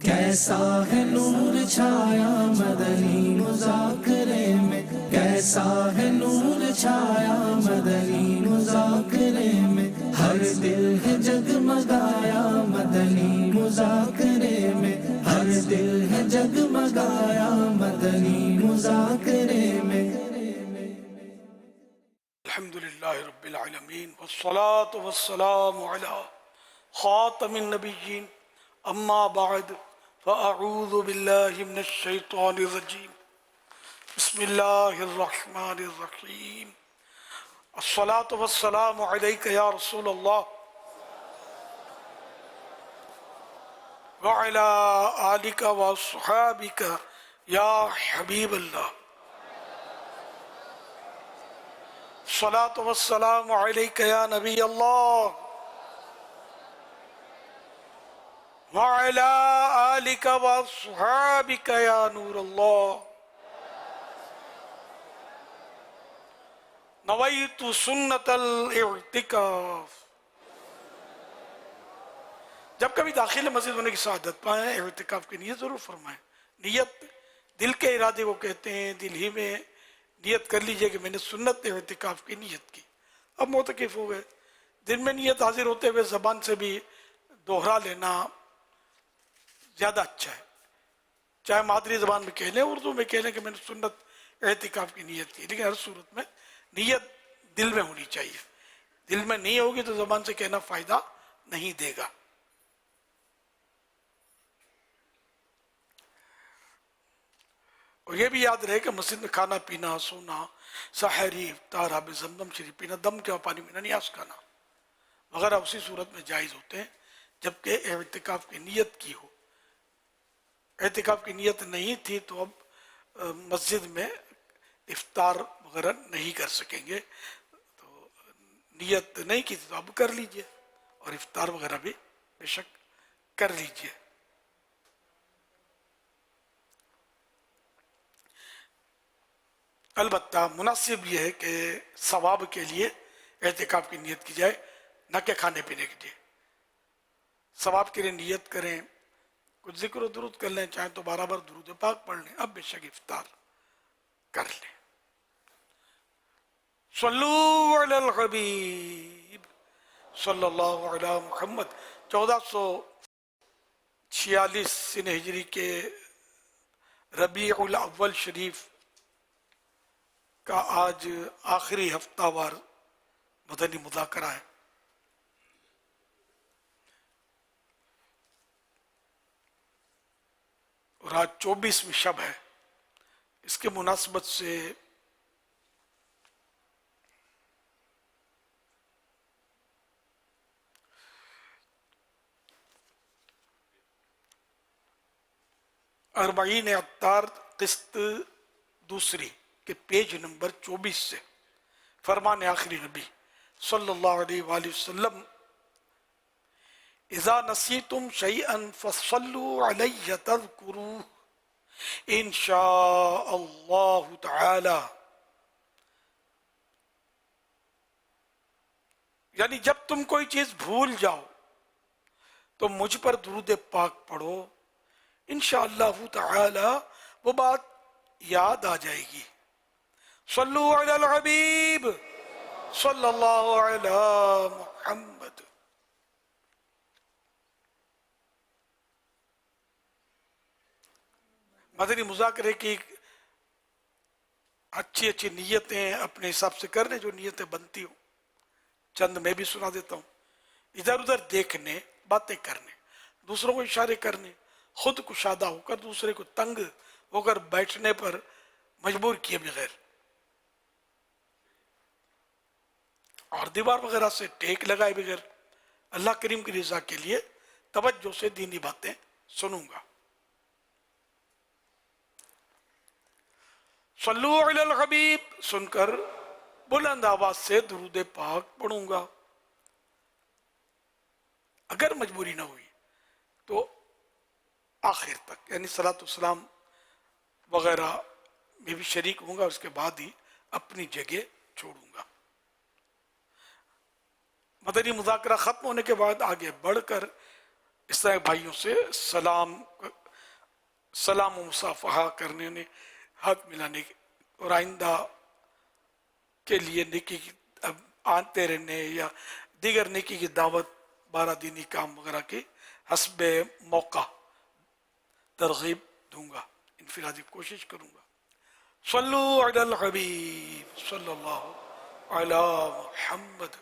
کیسا ہے نور چھایا مدنی مذاکرے میں، کیسا ہے نور چھایا مدنی مذاکرے میں، ہر دل ہے جگمگایا مدنی مذاکرے میں، ہر دل ہے جگمگایا مدنی مذاکرے میں۔ الحمدللہ رب العالمین والصلاة والسلام علی خاتم النبیین اما بعد فاعوذ باللہ من الشیطان الرجیم بسم اللہ الرحمن الرحیم الصلاة والسلام علیک یا رسول اللہ وعلی آلک واصحابک یا حبیب اللہ الصلاة والسلام علیک یا نبی اللہ وعلی آلک واصحابک یا نور اللہ نویت سنت الاعتکاف۔ جب کبھی داخل مسجد ہونے کی سعادت پائیں اعتکاف کی نیت ضرور فرمائیں۔ نیت دل کے ارادے کو کہتے ہیں، دل ہی میں نیت کر لیجئے کہ میں نے سنت اعتکاف کی نیت کی۔ اب معتکف ہو گئے، دل میں نیت حاضر ہوتے ہوئے زبان سے بھی دوہرا لینا زیادہ اچھا ہے، چاہے مادری زبان میں کہہ لیں، اردو میں کہہ لیں کہ میں نے سنت اعتکاف کی نیت کی، لیکن ہر صورت میں نیت دل میں ہونی چاہیے۔ دل میں نہیں ہوگی تو زبان سے کہنا فائدہ نہیں دے گا۔ اور یہ بھی یاد رہے کہ مسجد میں کھانا پینا، سونا، سحری، افطار، آب زمزم شریف پینا، دم کے پانی پینا، نیاز کھانا وغیرہ اسی صورت میں جائز ہوتے ہیں جبکہ اعتکاف کی نیت کی ہو۔ اعتکاف کی نیت نہیں تھی تو اب مسجد میں افطار وغیرہ نہیں کر سکیں گے، تو نیت نہیں کی تھی تو اب کر لیجئے، اور افطار وغیرہ بھی بے شک کر لیجئے۔ البتہ مناسب یہ ہے کہ ثواب کے لیے اعتکاف کی نیت کی جائے، نہ کہ کھانے پینے کے لیے۔ ثواب کے لیے نیت کریں، کچھ ذکر و درود کر لیں، چاہیں تو بار درود پاک پڑھ لیں، اب بے شک افطار کر لیں۔ صلو علی الحبیب صلی اللہ علی محمد۔ 1446 سن ہجری کے ربیع الاول شریف کا آج آخری ہفتہ وار مدنی مذاکرہ ہے۔ اور آج 24ویں شب ہے۔ اس کے مناسبت سے اربعین عطار قسط دوسری کے پیج نمبر 24 سے فرمان آخری نبی صلی اللہ علیہ وآلہ وسلم: اذا نسیتم شیئا فصلوا علی تذکروہ انشاء اللہ تعالی۔ یعنی جب تم کوئی چیز بھول جاؤ تو مجھ پر درود پاک پڑھو، انشاءاللہ تعالی وہ بات یاد آ جائے گی۔ صلو علی الحبیب صلی اللہ علی محمد۔ مدنی مذاکرے کی اچھی اچھی نیتیں اپنے حساب سے کرنے، جو نیتیں بنتی ہوں چند میں بھی سنا دیتا ہوں۔ ادھر ادھر دیکھنے، باتیں کرنے، دوسروں کو اشارے کرنے، خود کشادہ ہو کر دوسرے کو تنگ ہو کر بیٹھنے پر مجبور کیے بغیر، اور دیوار وغیرہ سے ٹیک لگائے بغیر اللہ کریم کی رضا کے لیے توجہ سے دینی باتیں سنوں گا۔ صلو علی الحبیب سن کر بلند آواز سے درود پاک پڑھوں گا۔ اگر مجبوری نہ ہوئی تو آخر تک، یعنی صلاۃ والسلام وغیرہ میں بھی شریک ہوں گا، اس کے بعد ہی اپنی جگہ چھوڑوں گا۔ مدنی مذاکرہ ختم ہونے کے بعد آگے بڑھ کر اس طرح بھائیوں سے سلام و مصافحہ کرنے نے ہاتھ ملانے اور آئندہ کے لیے نیکی کی اب آتے رہنے یا دیگر نیکی کی دعوت بارہ دینی کام وغیرہ کی حسب موقع ترغیب دوں گا، انفرادی کوشش کروں گا۔ صلو علی الحبیب صلی اللہ علی محمد۔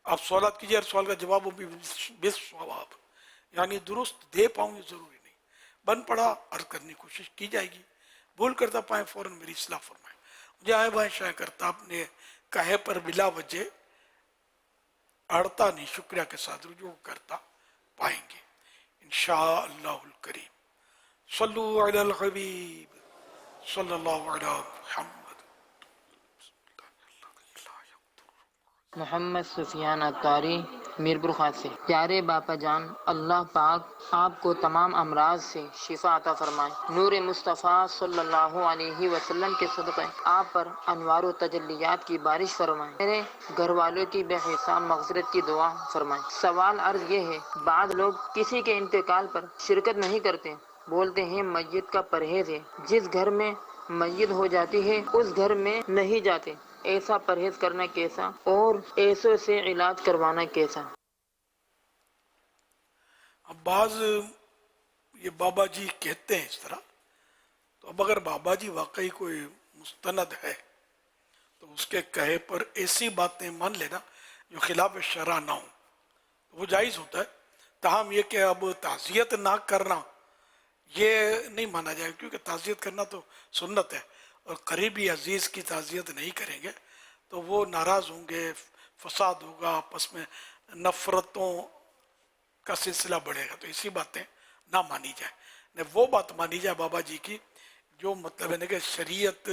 آپ سوالات کیجئے، ہر سوال کا جواب بھی بالصواب، یعنی درست دے پاؤں یہ ضروری نہیں، بن پڑا عرض کرنے کی کوشش کی جائے گی، بھول کرتا پائیں فوراً میری اصلاح فرمائیں، مجھے آئے بائیں شائع کرتا اپنے کہے پر بلا وجہ اڑتا نہیں، شکریہ کے ساتھ رجوع کرتا پائیں گے انشاءاللہ الکریم۔ صلو علی الحبیب صلی اللہ علی محمد۔ محمد سفیان عطاری میرپور خاص سے۔ پیارے باپا جان، اللہ پاک آپ کو تمام امراض سے شفا عطا فرمائے، نور مصطفیٰ صلی اللہ علیہ وسلم کے صدقے آپ پر انوار و تجلیات کی بارش فرمائے، میرے گھر والوں کی بے حساب مغفرت کی دعا فرمائے۔ سوال عرض یہ ہے، بعض لوگ کسی کے انتقال پر شرکت نہیں کرتے، بولتے ہیں میت کا پرہیز ہے، جس گھر میں میت ہو جاتی ہے اس گھر میں نہیں جاتے، ایسا پرہیز کرنا کیسا اور ایسوں سے علاج کروانا کیسا؟ اب بعض یہ بابا جی کہتے ہیں اس طرح، تو اب اگر بابا جی واقعی کوئی مستند ہے تو اس کے کہے پر ایسی باتیں مان لینا جو خلاف شرع نہ ہو تو وہ جائز ہوتا ہے، تاہم یہ کہ اب تعزیت نہ کرنا یہ نہیں مانا جائے، کیونکہ تعزیت کرنا تو سنت ہے، اور قریبی عزیز کی تعزیت نہیں کریں گے تو وہ ناراض ہوں گے، فساد ہوگا، آپس میں نفرتوں کا سلسلہ بڑھے گا، تو اسی باتیں نہ مانی جائے، نہ وہ بات مانی جائے بابا جی کی جو مطلب ہے کہ شریعت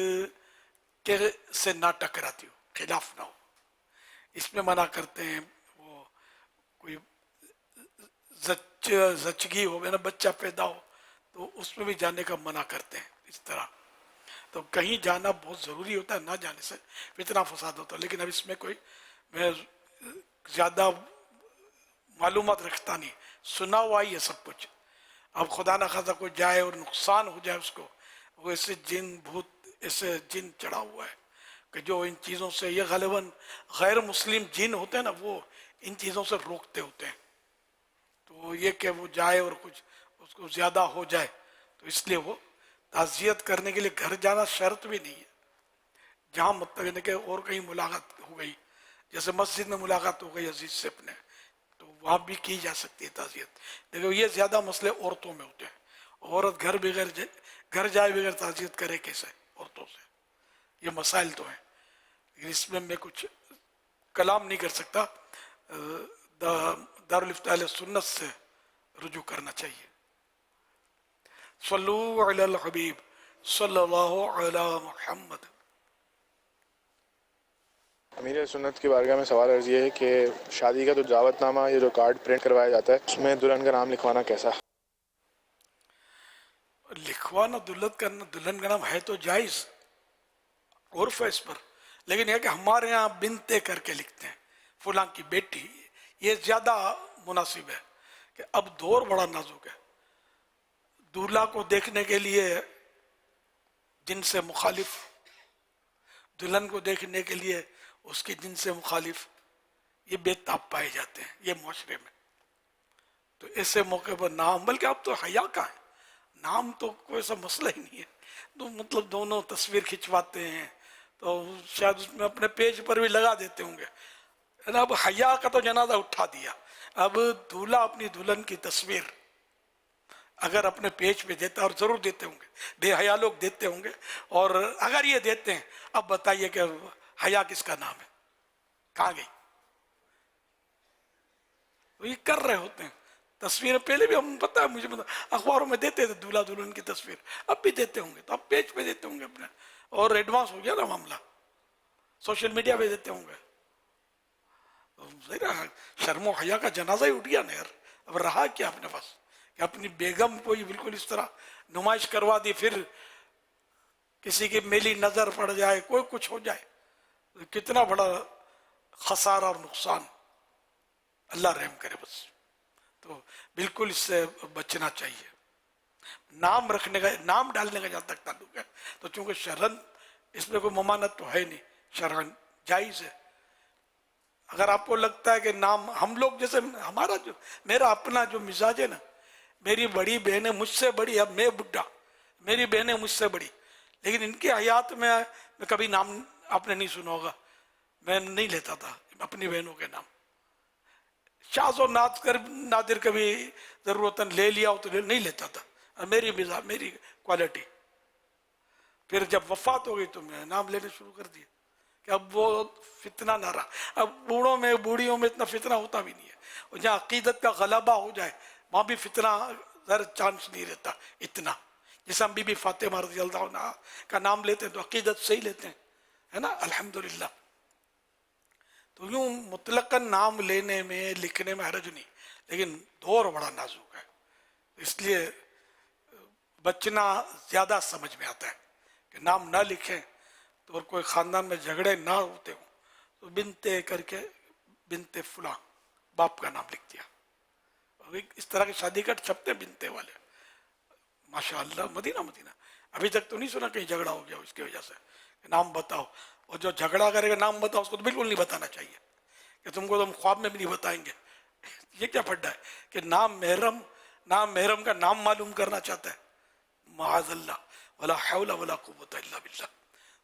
کے سے نہ ٹکراتی ہو، خلاف نہ ہو۔ اس میں منع کرتے ہیں وہ کوئی زچگی ہو نا، بچہ پیدا ہو تو اس میں بھی جانے کا منع کرتے ہیں، اس طرح تو کہیں جانا بہت ضروری ہوتا ہے، نہ جانے سے فتنہ فساد ہوتا ہے، لیکن اب اس میں کوئی میں زیادہ معلومات رکھتا نہیں، سنا ہوا ہی ہے سب کچھ۔ اب خدا نہ خواستہ کوئی جائے اور نقصان ہو جائے اس کو، وہ ایسے جن بھوت ایسے جن چڑھا ہوا ہے کہ جو ان چیزوں سے، یہ غالباً غیر مسلم جن ہوتے ہیں نا، وہ ان چیزوں سے روکتے ہوتے ہیں، تو یہ کہ وہ جائے اور کچھ اس کو زیادہ ہو جائے، تو اس لیے وہ تعزیت کرنے کے لیے گھر جانا شرط بھی نہیں ہے، جہاں مطلب ہے کہ اور کہیں ملاقات ہو گئی، جیسے مسجد میں ملاقات ہو گئی عزیز سے اپنے، تو وہاں بھی کی جا سکتی ہے تعزیت، لیکن یہ زیادہ مسئلے عورتوں میں ہوتے ہیں، عورت گھر جائے بغیر تعزیت کرے کیسے عورتوں سے، یہ مسائل تو ہیں، لیکن اس میں میں کچھ کلام نہیں کر سکتا، دارالفتاء اہل سنت سے رجوع کرنا چاہیے۔ صلو علی الحبیب صلی اللہ علی محمد۔ امیر سنت کی بارگاہ میں سوال عرض یہ ہے کہ شادی کا جو دعوت نامہ، یہ جو کارڈ پرنٹ کروایا جاتا ہے، اس میں دلہن کا نام لکھوانا کیسا؟ لکھوانا دلہن کا نام ہے تو جائز، عرف ہے اس پر، لیکن یہ کہ ہمارے ہاں بنتے کر کے لکھتے ہیں، فلاں کی بیٹی، یہ زیادہ مناسب ہے کہ اب دور بڑا نازک ہے، دولہا کو دیکھنے کے لیے جن سے مخالف، دلہن کو دیکھنے کے لیے اس کی جن سے مخالف، یہ بے تاب پائے جاتے ہیں یہ معاشرے میں، تو ایسے موقع پر نام، بلکہ اب تو حیا کا ہے، نام تو کوئی ایسا مسئلہ ہی نہیں ہے، تو مطلب دونوں تصویر کھنچواتے ہیں تو شاید اس میں اپنے پیج پر بھی لگا دیتے ہوں گے، اب حیا کا تو جنازہ اٹھا دیا، اب دولہا اپنی دلہن کی تصویر اگر اپنے پیج پہ دیتا، اور ضرور دیتے ہوں گے، بے حیا لوگ دیتے ہوں گے، اور اگر یہ دیتے ہیں، اب بتائیے کہ حیا کس کا نام ہے، کہاں گئی؟ تو یہ کر رہے ہوتے ہیں تصویریں، پہلے بھی ہم پتہ ہے مجھے اخباروں میں دیتے تھے دولہا دلہن کی تصویر، اب بھی دیتے ہوں گے، تو اب پیج پہ دیتے ہوں گے اپنے، اور ایڈوانس ہو گیا نا معاملہ، سوشل میڈیا پہ دیتے ہوں گے، شرم و حیا کا جنازہ ہی اٹھ گیا نا یار، اب رہا کیا اپنے پاس کہ اپنی بیگم کو ہی بالکل اس طرح نمائش کروا دی، پھر کسی کی میلی نظر پڑ جائے، کوئی کچھ ہو جائے، کتنا بڑا خسارہ اور نقصان، اللہ رحم کرے بس۔ تو بالکل اس سے بچنا چاہیے. نام رکھنے کا، نام ڈالنے کا جہاں تک تعلق ہے تو چونکہ شرعن اس میں کوئی ممانعت تو ہے نہیں، شرعن جائز ہے. اگر آپ کو لگتا ہے کہ نام، ہم لوگ جیسے ہمارا جو میرا اپنا جو مزاج ہے نا، میری بڑی بہنیں مجھ سے بڑی، اب میں بڈھا، میری بہنیں مجھ سے بڑی، لیکن ان کے حیات میں کبھی نام آپ نے نہیں سنا ہوگا، میں نہیں لیتا تھا اپنی بہنوں کے نام. شاذ و نادر کبھی ضرورتاً لے لیا ہو تو نہیں لیتا تھا. میری مزاج، میری کوالٹی. پھر جب وفات ہو گئی تو میں نام لینے شروع کر دیا کہ اب وہ فتنہ نہ رہا. اب بوڑھوں میں بوڑھیوں میں اتنا فتنہ ہوتا بھی نہیں ہے، اور جہاں عقیدت کا غلبہ ہو جائے وہاں بھی فتنہ ذرا چانس نہیں رہتا اتنا. جیسے ہم بی بی فاطمہ رضی اللہ عنہ کا نام لیتے ہیں تو عقیدت سے ہی لیتے ہیں، ہے نا، الحمدللہ. تو یوں مطلقاً نام لینے میں لکھنے میں حرج نہیں، لیکن دور بڑا نازک ہے، اس لیے بچنا زیادہ سمجھ میں آتا ہے کہ نام نہ لکھیں تو، اور کوئی خاندان میں جھگڑے نہ ہوتے ہوں تو بنتے کر کے بنتے فلاں باپ کا نام لکھ دیا. اس طرح کی شادی کٹ چھپتے بنتے والے، ماشاء اللہ. مدینہ ابھی تک تو نہیں سنا کہیں جھگڑا ہو گیا اس کی وجہ سے کہ نام بتاؤ. اور جو جھگڑا کرے گا نام بتاؤ اس کو تو بالکل نہیں بتانا چاہیے کہ تم کو تو ہم خواب میں بھی نہیں بتائیں گے. یہ کیا پڑھا ہے کہ نام محرم کا نام معلوم کرنا چاہتا ہے؟ معاذ اللہ، ولا حول ولا قوت الا باللہ.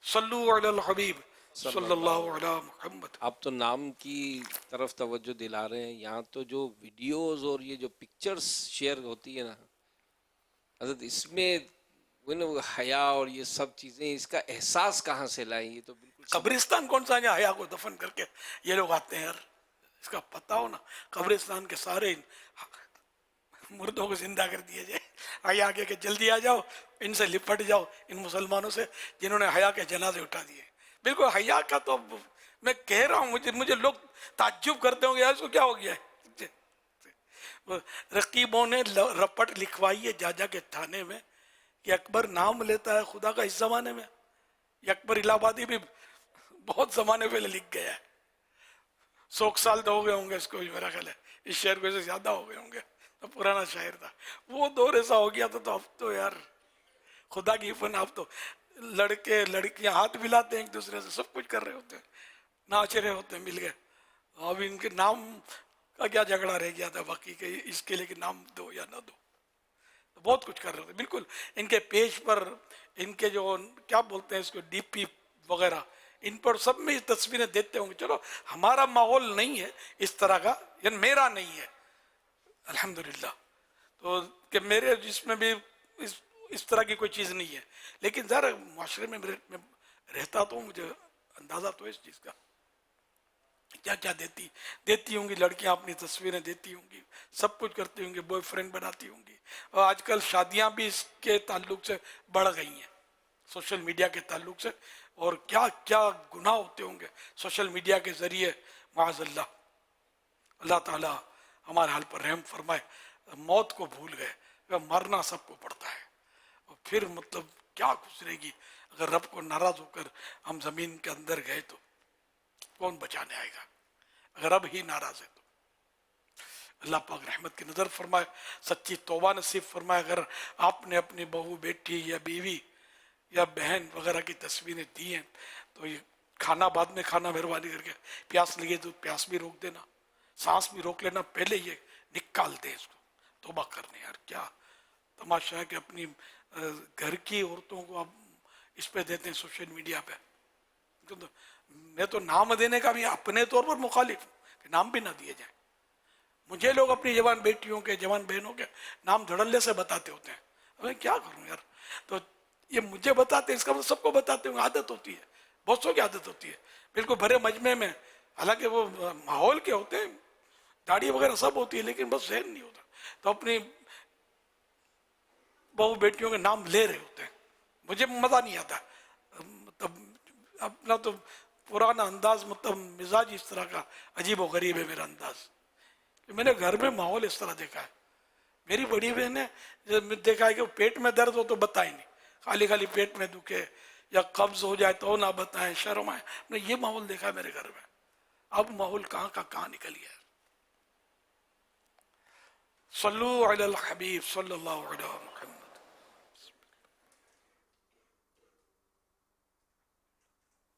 صلو علی الحبیب صلی اللہ علی محمد. آپ تو نام کی طرف توجہ دلا رہے ہیں، یہاں تو جو ویڈیوز اور یہ جو پکچرز شیئر ہوتی ہے نا حضرت، اس میں وہ حیا اور یہ سب چیزیں، اس کا احساس کہاں سے لائیں؟ یہ تو بالکل قبرستان کون سا ہے جہاں حیا کو دفن کر کے یہ لوگ آتے ہیں؟ یار اس کا پتہ ہو نا، قبرستان کے سارے مردوں کو زندہ کر دیے جائے، حیا کے کہ جلدی آ جاؤ، ان سے لپٹ جاؤ، ان مسلمانوں سے جنہوں نے حیا کے جنازے اٹھا دیے. بالکل حیا کا تو میں کہہ رہا ہوں، مجھے لوگ تعجب کرتے ہوں گے یار اس کو کیا ہو گیا ہے. رقیبوں نے رپٹ لکھوائی ہے جا کے تھانے میں کہ اکبر نام لیتا ہے خدا کا اس زمانے میں. یہ اکبر الہ آبادی بھی بہت زمانے پہلے لکھ گیا ہے. 100 سال تو ہو گئے ہوں گے اس کو، میرا خیال ہے اس شعر کو سے زیادہ ہو گئے ہوں گے. تو پرانا شاعر تھا، وہ دور ایسا ہو گیا تھا. تو اب تو یار خدا کی فن، اب تو لڑکے لڑکیاں ہاتھ ملاتے ہیں ایک دوسرے سے، سب کچھ کر رہے ہوتے ہیں، ناچ رہے ہوتے ہیں مل گئے. اب ان کے نام کا کیا جھگڑا رہ گیا تھا باقی کہ اس کے لیے کہ نام دو یا نہ دو. تو بہت کچھ کر رہے ہوتے. بالکل ان کے پیج پر ان کے جو کیا بولتے ہیں اس کو، ڈی پی وغیرہ، ان پر سب میں تصویریں دیتے ہوں گے. چلو ہمارا ماحول نہیں ہے اس طرح کا، یعنی میرا نہیں ہے الحمدللہ، تو کہ میرے جس میں بھی اس طرح کی کوئی چیز نہیں ہے. لیکن ذرا معاشرے میں رہتا تو مجھے اندازہ تو اس چیز کا کیا کیا دیتی ہوں گی لڑکیاں، اپنی تصویریں دیتی ہوں گی، سب کچھ کرتی ہوں گی، بوائے فرینڈ بناتی ہوں گی. اور آج کل شادیاں بھی اس کے تعلق سے بڑھ گئی ہیں، سوشل میڈیا کے تعلق سے. اور کیا کیا گناہ ہوتے ہوں گے سوشل میڈیا کے ذریعے، معاذ اللہ. اللہ تعالیٰ ہمارے حال پر رحم فرمائے. موت کو بھول گئے، مرنا سب کو پڑتا ہے. اور پھر مطلب کیا گزرے گی اگر رب کو ناراض ہو کر ہم زمین کے اندر گئے تو کون بچانے آئے گا اگر رب ہی ناراض ہے تو. اللہ پاک رحمت کی نظر فرمائے، سچی توبہ نصیب فرمائے. اگر آپ نے اپنی بہو، بیٹی یا بیوی یا بہن وغیرہ کی تصویریں دی ہیں تو یہ کھانا بعد میں کھانا مہربانی کر کے، پیاس لگے تو پیاس بھی روک دینا، سانس بھی روک لینا، پہلے یہ نکال دیں اس کو. توبہ کرنے یار کیا تماشا ہے کہ اپنی گھر کی عورتوں کو آپ اس پہ دیتے ہیں سوشل میڈیا پہ. میں تو نام دینے کا بھی اپنے طور پر مخالف ہوں کہ نام بھی نہ دیے جائیں. مجھے لوگ اپنی جوان بیٹیوں کے، جوان بہنوں کے نام دھڑلے سے بتاتے ہوتے ہیں، میں کیا کروں یار. تو یہ مجھے بتاتے ہیں، اس کا مطلب سب کو بتاتے ہوں. عادت ہوتی ہے، بہت سو کی عادت ہوتی ہے، بالکل بھرے مجمع میں، حالانکہ وہ ماحول کے ہوتے ہیں، داڑھی وغیرہ سب ہوتی ہے، لیکن بس ذہن نہیں ہوتا. تو اپنی بہو بیٹیوں کے نام لے رہے ہوتے ہیں. مجھے مزہ نہیں آتا. مطلب اپنا تو پرانا انداز، مطلب مزاج اس طرح کا عجیب و غریب ہے میرا انداز. میں نے گھر میں ماحول اس طرح دیکھا ہے. میری بڑی بہن نے دیکھا ہے کہ پیٹ میں درد ہو تو بتائیں نہیں، خالی پیٹ میں دکھے یا قبض ہو جائے تو نہ بتائیں، شرم آئے. میں یہ ماحول دیکھا ہے میرے گھر میں. اب ماحول کہاں کا کہاں نکل گیا. صلو علی الحبیب صلی اللہ علیہ محمد.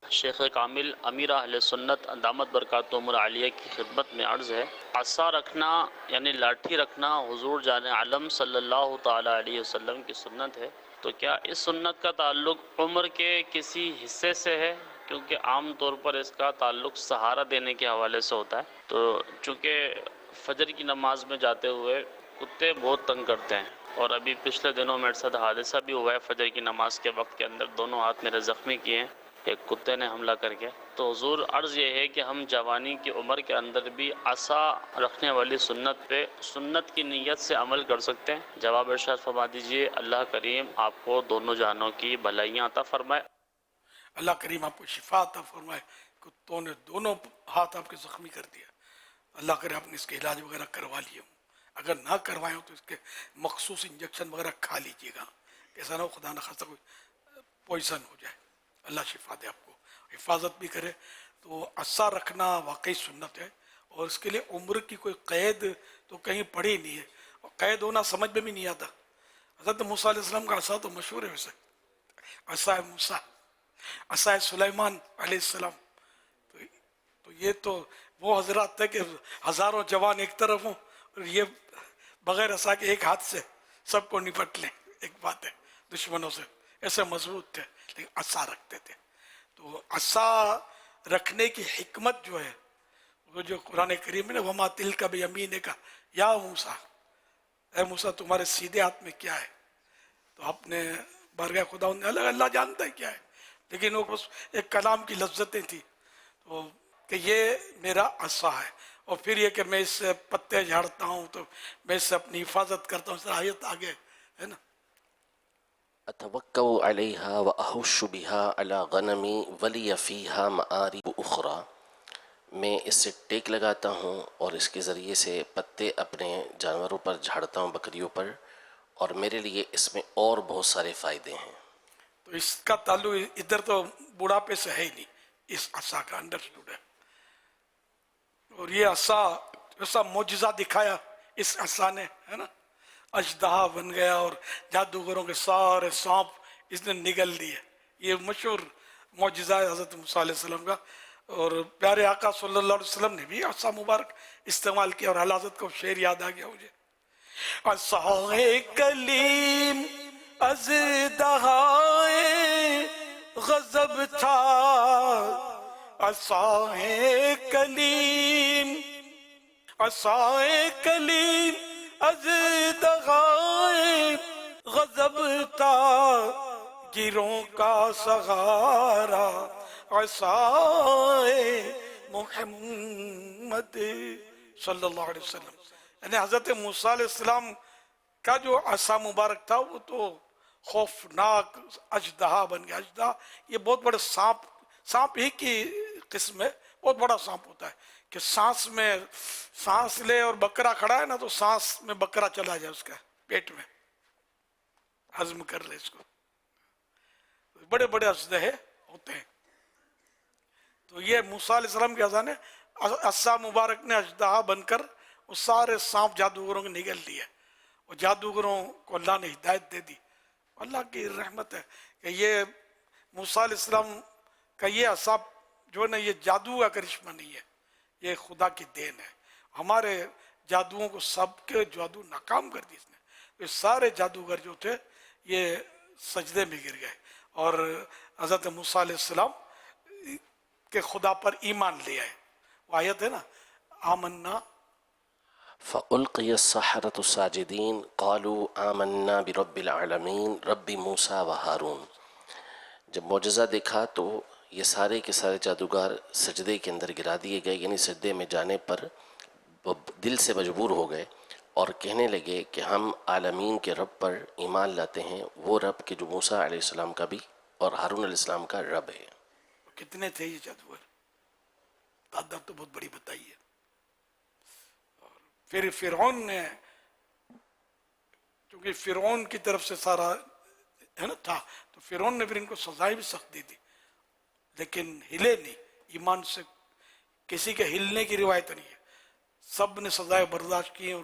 شیخ کامل امیر اہل سنت دامت برکاتہم العالیہ کی خدمت میں عرض ہے، عصا رکھنا یعنی لاٹھی رکھنا حضور جان عالم صلی اللہ تعالی علیہ وسلم کی سنت ہے، تو کیا اس سنت کا تعلق عمر کے کسی حصے سے ہے؟ کیونکہ عام طور پر اس کا تعلق سہارا دینے کے حوالے سے ہوتا ہے، تو چونکہ فجر کی نماز میں جاتے ہوئے کتے بہت تنگ کرتے ہیں، اور ابھی پچھلے دنوں میرے ساتھ حادثہ بھی ہوا ہے، فجر کی نماز کے وقت کے اندر دونوں ہاتھ میرے زخمی کیے ہیں ایک کتے نے حملہ کر کے. تو حضور عرض یہ ہے کہ ہم جوانی کی عمر کے اندر بھی عصا رکھنے والی سنت پہ سنت کی نیت سے عمل کر سکتے ہیں؟ جواب ارشاد فرما دیجئے. اللہ کریم آپ کو دونوں جہانوں کی بھلائیاں عطا فرمائے. اللہ کریم آپ کو شفا عطا فرمائے. کتوں نے دونوں ہاتھ آپ کے زخمی کر دیا. اللہ کرے آپ نے اس کے علاج وغیرہ کروا لیے ہوں، اگر نہ کروائے ہوں تو اس کے مخصوص انجیکشن وغیرہ کھا لیجیے گا، ایسا نہ ہو خدا نخواستہ کوئی پوائزن ہو جائے. اللہ شفا دے، آپ کو حفاظت بھی کرے. تو عصا رکھنا واقعی سنت ہے، اور اس کے لیے عمر کی کوئی قید تو کہیں پڑھی نہیں ہے، اور قید ہونا سمجھ میں بھی نہیں آتا. حضرت موسیٰ علیہ السلام کا عصا تو مشہور ہے، ویسے عصا موسیٰ، عصا سلیمان علیہ السلام. تو یہ تو وہ حضرات تھے کہ ہزاروں جوان ایک طرف ہوں اور یہ بغیر عصا کے ایک ہاتھ سے سب کو نپٹ لیں. ایک بات ہے، دشمنوں سے ایسے مضبوط تھے لیکن عصا رکھتے تھے. تو عصا رکھنے کی حکمت جو ہے وہ جو قرآن کریم میں وما تلک بیمینک یا موسیٰ، اے موسیٰ تمہارے سیدھے ہاتھ میں کیا ہے؟ تو آپ نے بارگاہ خدا اللہ جانتا ہے کیا ہے، لیکن وہ بس ایک کلام کی لذتیں تھیں. تو کہ یہ میرا عصا ہے، اور پھر یہ کہ میں اس سے پتے جھاڑتا ہوں تو میں اس سے اپنی حفاظت کرتا ہوں. آیت آگے ہے نا، اتوکل علیہا واہش بہا علی غنمی ولی فیہا مآرب اخری، میں اس سے ٹیک لگاتا ہوں اور اس کے ذریعے سے پتے اپنے جانوروں پر جھاڑتا ہوں، بکریوں پر، اور میرے لیے اس میں اور بہت سارے فائدے ہیں. تو اس کا تعلق ادھر تو بڑھاپے سے ہے ہی نہیں، اس عصا کا انڈرسٹوڈ ہے. اور یہ عصا ایسا معجزہ دکھایا اس عصا نے، ہے نا، اژدہا بن گیا اور جادوگروں کے سارے سانپ اس نے نگل دیے. یہ مشہور معجزہ ہے حضرت موسیٰ علیہ السلام کا. اور پیارے آقا صلی اللہ علیہ وسلم نے بھی عصا مبارک استعمال کیا، اور حضرت کو شعر یاد آ گیا مجھے. عصائے کلیم اژدہائے غضب تھا، عصائے کلیم، عصائے کلیم اژدہائے غضب تھا، گیروں کا سہارا عصائے محمد صلی اللہ علیہ وسلم. یعنی حضرت موسیٰ علیہ السلام کا جو عصا مبارک تھا وہ تو خوفناک اژدہا بن گیا. اژدہا یہ بہت بڑے سانپ ہی کی قسم ہے، بہت بڑا سانپ ہوتا ہے کہ سانس لے اور بکرا کھڑا ہے نا تو سانس میں بکرا چلا جائے اس کا پیٹ میں، ہضم کر لے اس کو. بڑے بڑے اژدہے ہوتے ہیں. تو یہ موسیٰ علیہ السلام کے عصا نے، عصا مبارک نے اژدہا بن کر وہ سارے سانپ جادوگروں کو نگل دیے، اور جادوگروں کو اللہ نے ہدایت دے دی. اللہ کی رحمت ہے کہ یہ موسیٰ علیہ السلام کا یہ عصا جو ہے نا، یہ جادو کا کرشمہ نہیں ہے، یہ خدا کی دین ہے. ہمارے جادوؤں کو سب کے جادو ناکام کر دی اس نے. یہ سارے جادوگر جو تھے یہ سجدے میں گر گئے اور حضرت موسیٰ علیہ السلام کے خدا پر ایمان لے آئے. وہ آیت ہے نا، آمنا فألقي السحرة ساجدين قالوا آمنا برب العالمين رب موسیٰ وہارون. جب معجزہ دیکھا تو یہ سارے کے سارے جادوگر سجدے کے اندر گرا دیے گئے، یعنی سجدے میں جانے پر دل سے مجبور ہو گئے اور کہنے لگے کہ ہم عالمین کے رب پر ایمان لاتے ہیں، وہ رب کہ جو موسیٰ علیہ السلام کا بھی اور ہارون علیہ السلام کا رب ہے. کتنے تھے یہ جادوگر؟ تعداد تو بہت بڑی بتائی ہے. اور پھر فرعون نے، کیونکہ فرعون کی طرف سے سارا ہے نا تھا، تو فرعون نے پھر ان کو سزائیں بھی سخت دی تھی، لیکن ہلے نہیں. ایمان سے کسی کے ہلنے کی روایت نہیں ہے، سب نے سزائیں برداشت کی اور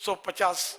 150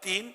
3,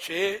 6,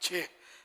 6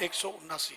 179,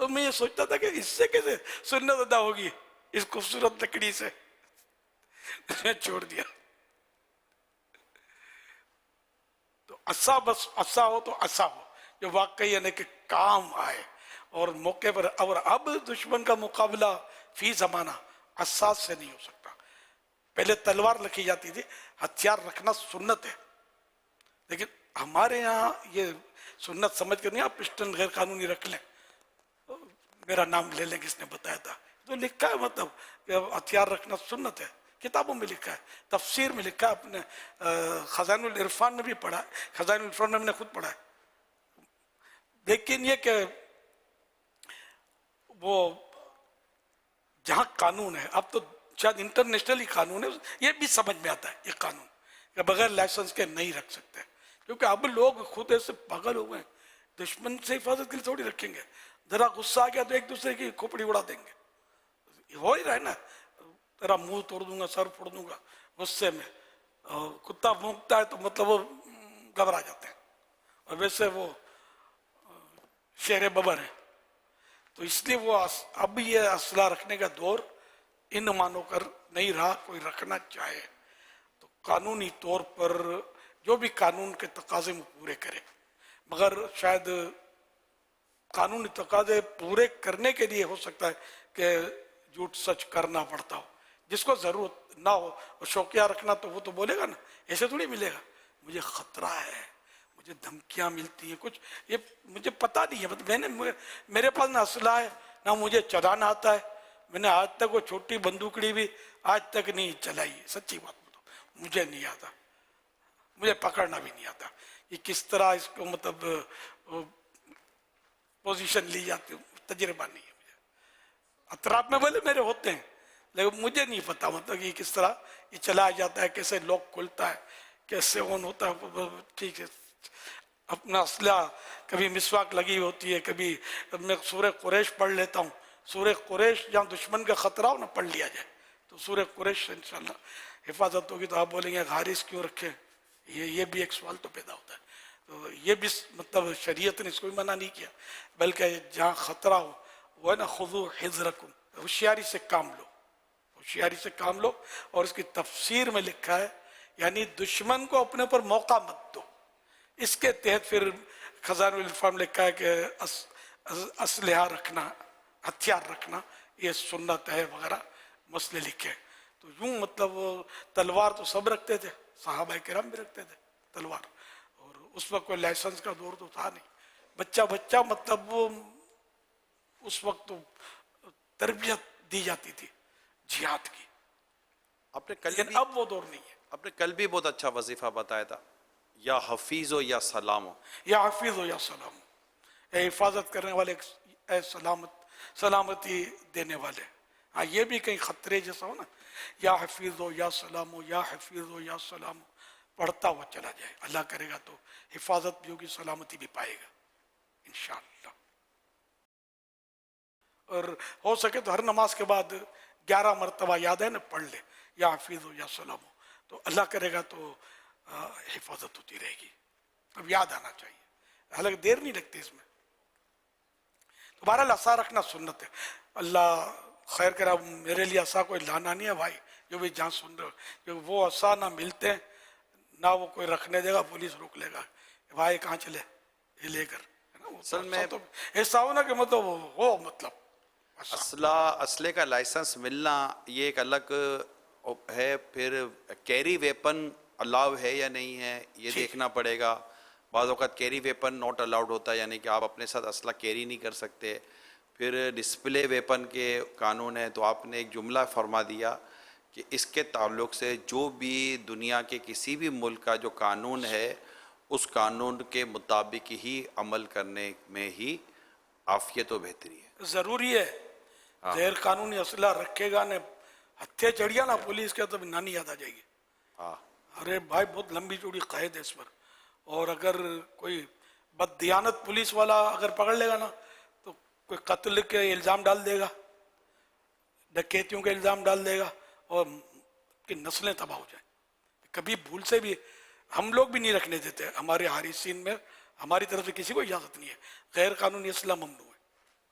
تو میں یہ سوچتا تھا کہ اس سے کیسے سنت ادا ہوگی اس خوبصورت لکڑی سے. میں چھوڑ دیا. تو عصا بس عصا ہو تو عصا ہو جو واقعی یعنی کہ کام آئے اور موقع پر. اور اب دشمن کا مقابلہ فی زمانہ عصا سے نہیں ہو سکتا. پہلے تلوار رکھی جاتی تھی. ہتھیار رکھنا سنت ہے لیکن ہمارے یہاں یہ سنت سمجھ کر نہیں آپ پسٹن غیر قانونی رکھ لیں. میرا نام لے لیں کس نے بتایا تھا تو لکھا ہے مطلب کہ ہتھیار رکھنا سنت ہے. کتابوں میں لکھا ہے, تفسیر میں لکھا ہے, اپنے خزائن العرفان میں بھی پڑھا ہے. خزائن العرفان میں ہم نے خود پڑھا ہے. لیکن یہ کہ وہ جہاں قانون ہے, اب تو شاید انٹرنیشنل ہی قانون ہے, یہ بھی سمجھ میں آتا ہے یہ قانون کہ بغیر لائسنس کے نہیں رکھ سکتے. کیونکہ اب لوگ خود ایسے پاگل ہو گئے, دشمن سے حفاظت کے لیے تھوڑی رکھیں گے. ذرا غصہ آ گیا تو ایک دوسرے کی کھوپڑی اڑا دیں گے. ہو ہی رہا ہے نا, تیرا منہ توڑ دوں گا, سر پھوڑ دوں گا غصے میں. کتا بھونکتا ہے تو مطلب وہ گھبرا جاتے ہیں, اور ویسے وہ شیر ببر ہے. تو اس لیے وہ اب یہ اسلحہ رکھنے کا دور ان مانو کر نہیں رہا. کوئی رکھنا چاہے تو قانونی طور پر جو بھی قانون کے تقاضے میں پورے کرے, مگر شاید قانونی تقاضے پورے کرنے کے لیے ہو سکتا ہے کہ جھوٹ سچ کرنا پڑتا ہو. جس کو ضرورت نہ ہو اور شوقیہ رکھنا تو وہ تو بولے گا نا, ایسے تھوڑی ملے گا. مجھے خطرہ ہے, مجھے دھمکیاں ملتی ہیں, کچھ یہ مجھے پتہ نہیں ہے. مطلب میرے پاس نہ اسلحہ ہے نہ مجھے چلانا آتا ہے. میں نے آج تک وہ چھوٹی بندوقڑی بھی آج تک نہیں چلائی. سچی بات بتاؤ, مجھے نہیں آتا, مجھے پکڑنا بھی نہیں آتا کہ کس طرح اس کو مطلب پوزیشن لی جاتی. تجربہ نہیں ہے مجھے. اطراف میں بولے میرے ہوتے ہیں لیکن مجھے نہیں پتا مطلب کہ کس طرح یہ چلایا جاتا ہے, کیسے لاک کھلتا ہے, کیسے آن ہوتا ہے. ٹھیک ہے, اپنا اسلحہ کبھی مسواک لگی ہوتی ہے, کبھی میں سورہ قریش پڑھ لیتا ہوں. سورہ قریش جہاں دشمن کا خطرہ ہو نا پڑھ لیا جائے تو سورہ قریش سے انشاءاللہ حفاظت ہوگی. تو آپ بولیں گے حارث کیوں رکھے, یہ بھی ایک سوال تو پیدا ہوتا ہے. تو یہ بھی مطلب شریعت نے اس کو بھی منع نہیں کیا, بلکہ جہاں خطرہ ہو وہ ہے نا خذو حذرکم, ہوشیاری سے کام لو, ہوشیاری سے کام لو. اور اس کی تفسیر میں لکھا ہے یعنی دشمن کو اپنے پر موقع مت دو. اس کے تحت پھر خزائن العرفان میں لکھا ہے کہ اسلحہ رکھنا, ہتھیار رکھنا یہ سنت ہے وغیرہ مسئلے لکھے. تو یوں مطلب تلوار تو سب رکھتے تھے, صحابہ کرام بھی رکھتے تھے تلوار. اور اس وقت کوئی لائسنس کا دور تو تھا نہیں. بچہ مطلب وہ اس وقت تو تربیت دی جاتی تھی جہاد کی. آپ نے کل لیکن بھی اب وہ دور نہیں ہے. آپ نے کل بھی بہت اچھا وظیفہ بتایا تھا, یا حفیظ ہو یا سلام ہو. یا حفیظ ہو یا سلام ہو, اے حفاظت کرنے والے, اے سلامتی دینے والے. ہاں یہ بھی کہیں خطرے جیسا ہو نا, یا حفیظ ہو یا سلام ہو, یا حفیظ ہو یا سلام ہو, پڑھتا ہوا چلا جائے. اللہ کرے گا تو حفاظت بھی ہوگی, سلامتی بھی پائے گا انشاءاللہ. اور ہو سکے تو ہر نماز کے بعد 11 مرتبہ یاد ہے نا پڑھ لے, یا حفیظ ہو یا سلام ہو, تو اللہ کرے گا تو حفاظت ہوتی رہے گی. اب یاد آنا چاہیے, حالانکہ دیر نہیں لگتی اس میں. تو بہرحال عصا رکھنا سنت ہے. اللہ خیر کرا, میرے لیے عصا کوئی لانا نہیں ہے بھائی, جو بھی جہاں سن رہے ہو, کہ وہ عصا نہ ملتے نہ وہ کوئی رکھنے دے گا, پولیس روک لے گا, بھائی کہاں چلے یہ لے کر. اصل میں تو ایسا ہو نا کہ مطلب ہو مطلب اسلحے کا لائسنس ملنا یہ ایک الگ ہے. پھر کیری ویپن الاؤ ہے یا نہیں ہے یہ دیکھنا پڑے گا. بعض اوقات کیری ویپن ناٹ الاؤڈ ہوتا ہے, یعنی کہ آپ اپنے ساتھ اسلحہ کیری نہیں کر سکتے. پھر ڈسپلے ویپن کے قانون ہے. تو آپ نے ایک جملہ فرما دیا کہ اس کے تعلق سے جو بھی دنیا کے کسی بھی ملک کا جو قانون ہے اس قانون کے مطابق ہی عمل کرنے میں ہی عافیت و بہتری ہے. ضروری ہے. غیر قانونی اسلحہ رکھے گا نے ہتھے چڑھیا نا پولیس کے, تو نانی یاد آ جائے گی. ارے بھائی بہت لمبی چوڑی قید ہے اس پر. اور اگر کوئی بددیانت پولیس والا اگر پکڑ لے گا نا تو کوئی قتل کے الزام ڈال دے گا, ڈکیتیوں کے الزام ڈال دے گا, اور کہ نسلیں تباہ ہو جائیں. کبھی بھول سے بھی ہم لوگ بھی نہیں رکھنے دیتے. ہمارے حارثین میں ہماری طرف سے کسی کو اجازت نہیں ہے. غیر قانونی اسلحہ ممنوع ہے,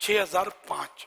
6005।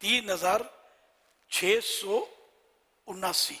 3679।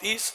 30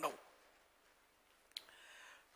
9।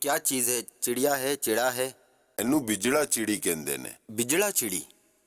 کیا چیز ہے؟ چڑیا ہے، چڑا ہے؟ ਇਹਨੂੰ ਬਿਜੜਾ ਚਿੜੀ ਕਹਿੰਦੇ ਨੇ। بجڑا چڑی؟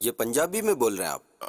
یہ پنجابی میں بول رہے ہیں آپ؟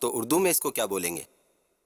تو اردو میں اس کو کیا بولیں گے؟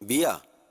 بیا؟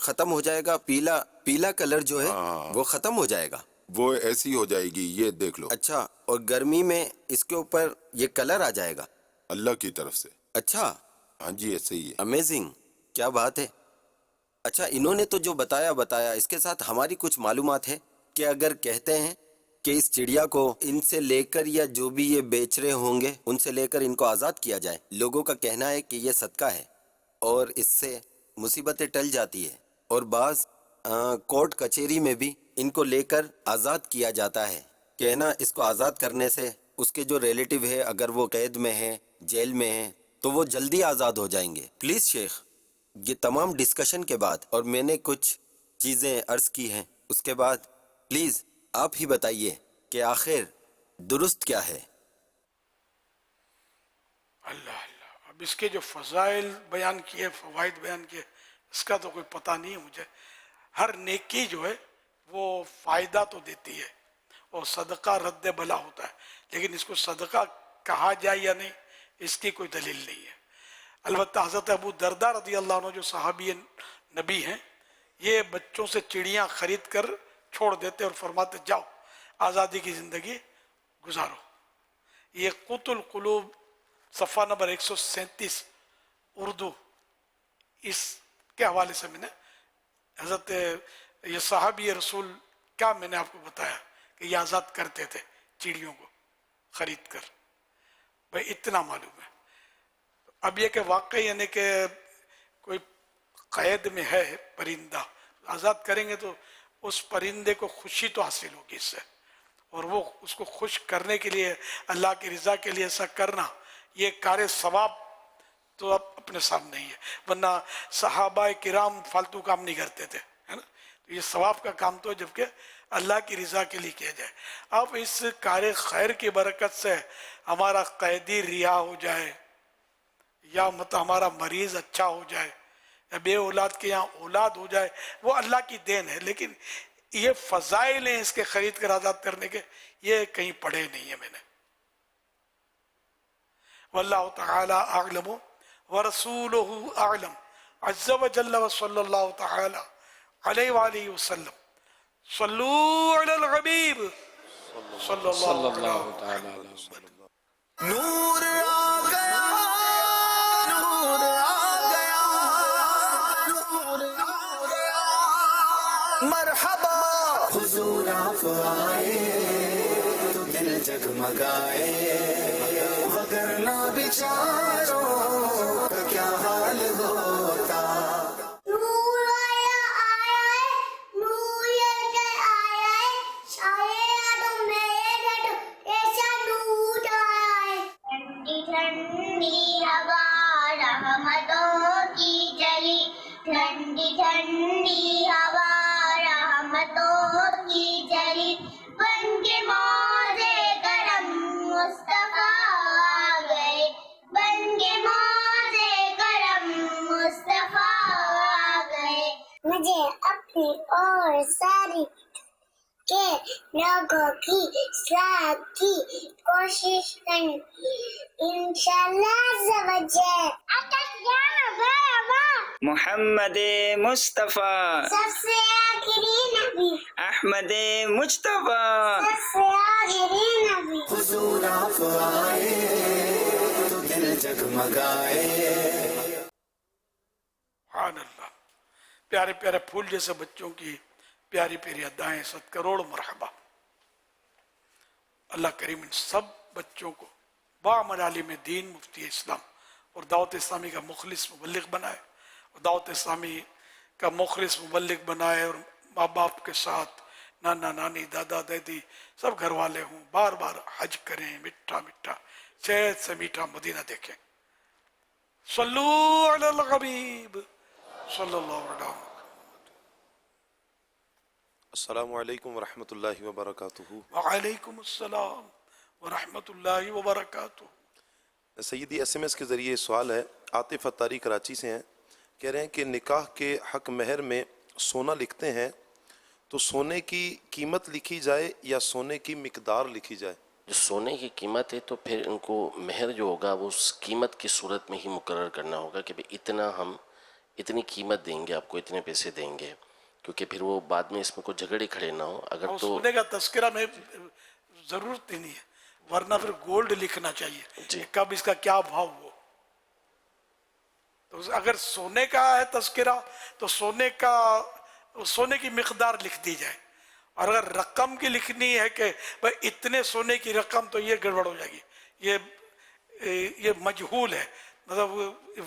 ختم ہو جائے گا، پیلا پیلا کلر جو ہے ہاں۔ وہ ختم ہو جائے گا؟ وہ ایسی ہو جائے گی، یہ دیکھ لو۔ اچھا، اور گرمی میں اس کے اوپر یہ کلر آ جائے گا؟ اللہ کی طرف سے۔ اچھا، ہاں جی ایسے ہی ہے۔ امیزنگ، کیا بات ہے۔ اچھا، انہوں نے تو جو بتایا اس کے ساتھ ہماری کچھ معلومات ہے کہ اگر کہتے ہیں کہ اس چڑیا کو ان سے لے کر یا جو بھی یہ بیچ رہے ہوں گے ان سے لے کر ان کو آزاد کیا جائے، لوگوں کا کہنا ہے کہ یہ صدقہ ہے اور اس سے مصیبتیں ٹل جاتی ہے، اور بعض کورٹ کچہری میں بھی ان کو لے کر آزاد کیا جاتا ہے کہ نا اس کو آزاد کرنے سے اس کے جو ریلیٹیو ہے اگر وہ قید میں ہیں، جیل میں ہیں، تو وہ جلدی آزاد ہو جائیں گے۔ پلیز شیخ، یہ تمام ڈسکشن کے بعد اور میں نے کچھ چیزیں عرض کی ہیں، اس کے بعد پلیز آپ ہی بتائیے کہ آخر درست کیا ہے؟ اللہ اللہ، اب اس کے جو فضائل بیان کیے، فوائد بیان کیے، اس کا تو کوئی پتہ نہیں ہے مجھے۔ ہر نیکی جو ہے وہ فائدہ تو دیتی ہے اور صدقہ رد بلا ہوتا ہے، لیکن اس کو صدقہ کہا جائے یا نہیں اس کی کوئی دلیل نہیں ہے۔ البتہ حضرت ابو دردہ رضی اللہ عنہ جو صحابی نبی ہیں، یہ بچوں سے چڑیاں خرید کر چھوڑ دیتے اور فرماتے جاؤ آزادی کی زندگی گزارو۔ یہ قوت القلوب صفحہ نمبر 137 اردو، اس کے حوالے سے میں نے حضرت یہ صحابی رسول کا میں نے آپ کو بتایا کہ یہ آزاد کرتے تھے چڑیوں کو خرید کر، بھائی اتنا معلوم ہے۔ اب یہ کہ واقعی یعنی کہ کوئی قید میں ہے پرندہ، آزاد کریں گے تو اس پرندے کو خوشی تو حاصل ہوگی اس سے، اور وہ اس کو خوش کرنے کے لیے اللہ کی رضا کے لیے ایسا کرنا یہ کار ثواب تو اب اپنے سامنے ہی ہے، ورنہ صحابہ کرام فالتو کام نہیں کرتے تھے، ہے نا؟ تو یہ ثواب کا کام تو ہے جبکہ اللہ کی رضا کے لیے کیا جائے۔ اب اس کار خیر کی برکت سے ہمارا قیدی رہا ہو جائے یا مطلب ہمارا مریض اچھا ہو جائے یا بے اولاد کے یہاں اولاد ہو جائے، وہ اللہ کی دین ہے، لیکن یہ فضائل ہیں اس کے خرید کر آزاد کرنے کے، یہ کہیں پڑھے نہیں ہے میں نے۔ واللہ تعالی اعلم ورسولہ اعلم عز وجل وصلی اللہ تعالی علیہ وآلہ وسلم۔ صلو علی الحبیب صلی اللہ تعالی علیہ وسلم۔ نور آ گیا، نور آ گیا، نور آ گیا، مرحبا حضور آپ آئے تو دل جگمگائے، وگرنہ بیچاروں کا کیا حال ہوتا۔ نور آیا آیا ہے، نور یہ کہ آیا ہے، سارے آدم میں ڈٹ ایسا نور آیا ہے۔ ٹھنڈی ٹھنڈی ہوا رحمتوں کی چلی، ٹھنڈی ٹھنڈی ہوا رحمتوں کی چلی، بن کے موج کرم مصطفیٰ آ گئے، بن کے موج کرم مصطفیٰ آ گئے۔ مجھے اپنی اور ساری کے لوگوں کی اصلاح کی کوشش کرنی، انشاءاللہ عز و جل۔ محمد مصطفیٰ سب سے آخری نبی، احمد مجتبیٰ سب سے آخری نبی۔ حضور آپ آئے تو دل جگمگائے۔ سبحان اللہ، پیارے پیارے پھول جیسے بچوں کی پیاری پیاری ادائیں، 100 کروڑ مرحبا۔ اللہ کریم ان سب بچوں کو بعمل عالم دین، مفتی اسلام اور دعوت اسلامی کا مخلص مبلغ بنائے، اور دعوت اسلامی کا مخلص مبلغ بنائے، اور ماں باپ کے ساتھ نانا نانی دادا دادی سب گھر والے ہوں، بار بار حج کریں، میٹھا میٹھا صحت سے میٹھا مدینہ دیکھیں۔ صلو علی الحبیب صلی اللہ علیہ وسلم۔ السلام علیکم ورحمۃ اللہ وبرکاتہ. وعلیکم السلام ورحمۃ اللہ وبرکاتہ. سیدی ایس ایم ایس کے ذریعے سوال ہے. عاطف اتاری کراچی سے ہیں. کہہ رہے ہیں کہ نکاح کے حق مہر میں سونا لکھتے ہیں تو سونے کی قیمت لکھی جائے یا سونے کی مقدار لکھی جائے؟ جو سونے کی قیمت ہے تو پھر ان کو مہر جو ہوگا وہ اس قیمت کی صورت میں ہی مقرر کرنا ہوگا کہ بھئی اتنا ہم اتنی قیمت دیں گے آپ کو، اتنے پیسے دیں گے، کیونکہ پھر وہ بعد میں اس میں کوئی جھگڑے کھڑے نہ ہو. اگر تو سونے کا تذکرہ میں ضرورت ہی نہیں ہے، ورنہ پھر گولڈ لکھنا چاہیے کہ کب اس کا کیا بھاؤ ہو. تو اگر سونے کا ہے تذکرہ تو سونے کی مقدار لکھ دی جائے. اور اگر رقم کی لکھنی ہے کہ بھائی اتنے سونے کی رقم، تو یہ گڑبڑ ہو جائے گی. یہ مجہول ہے، مطلب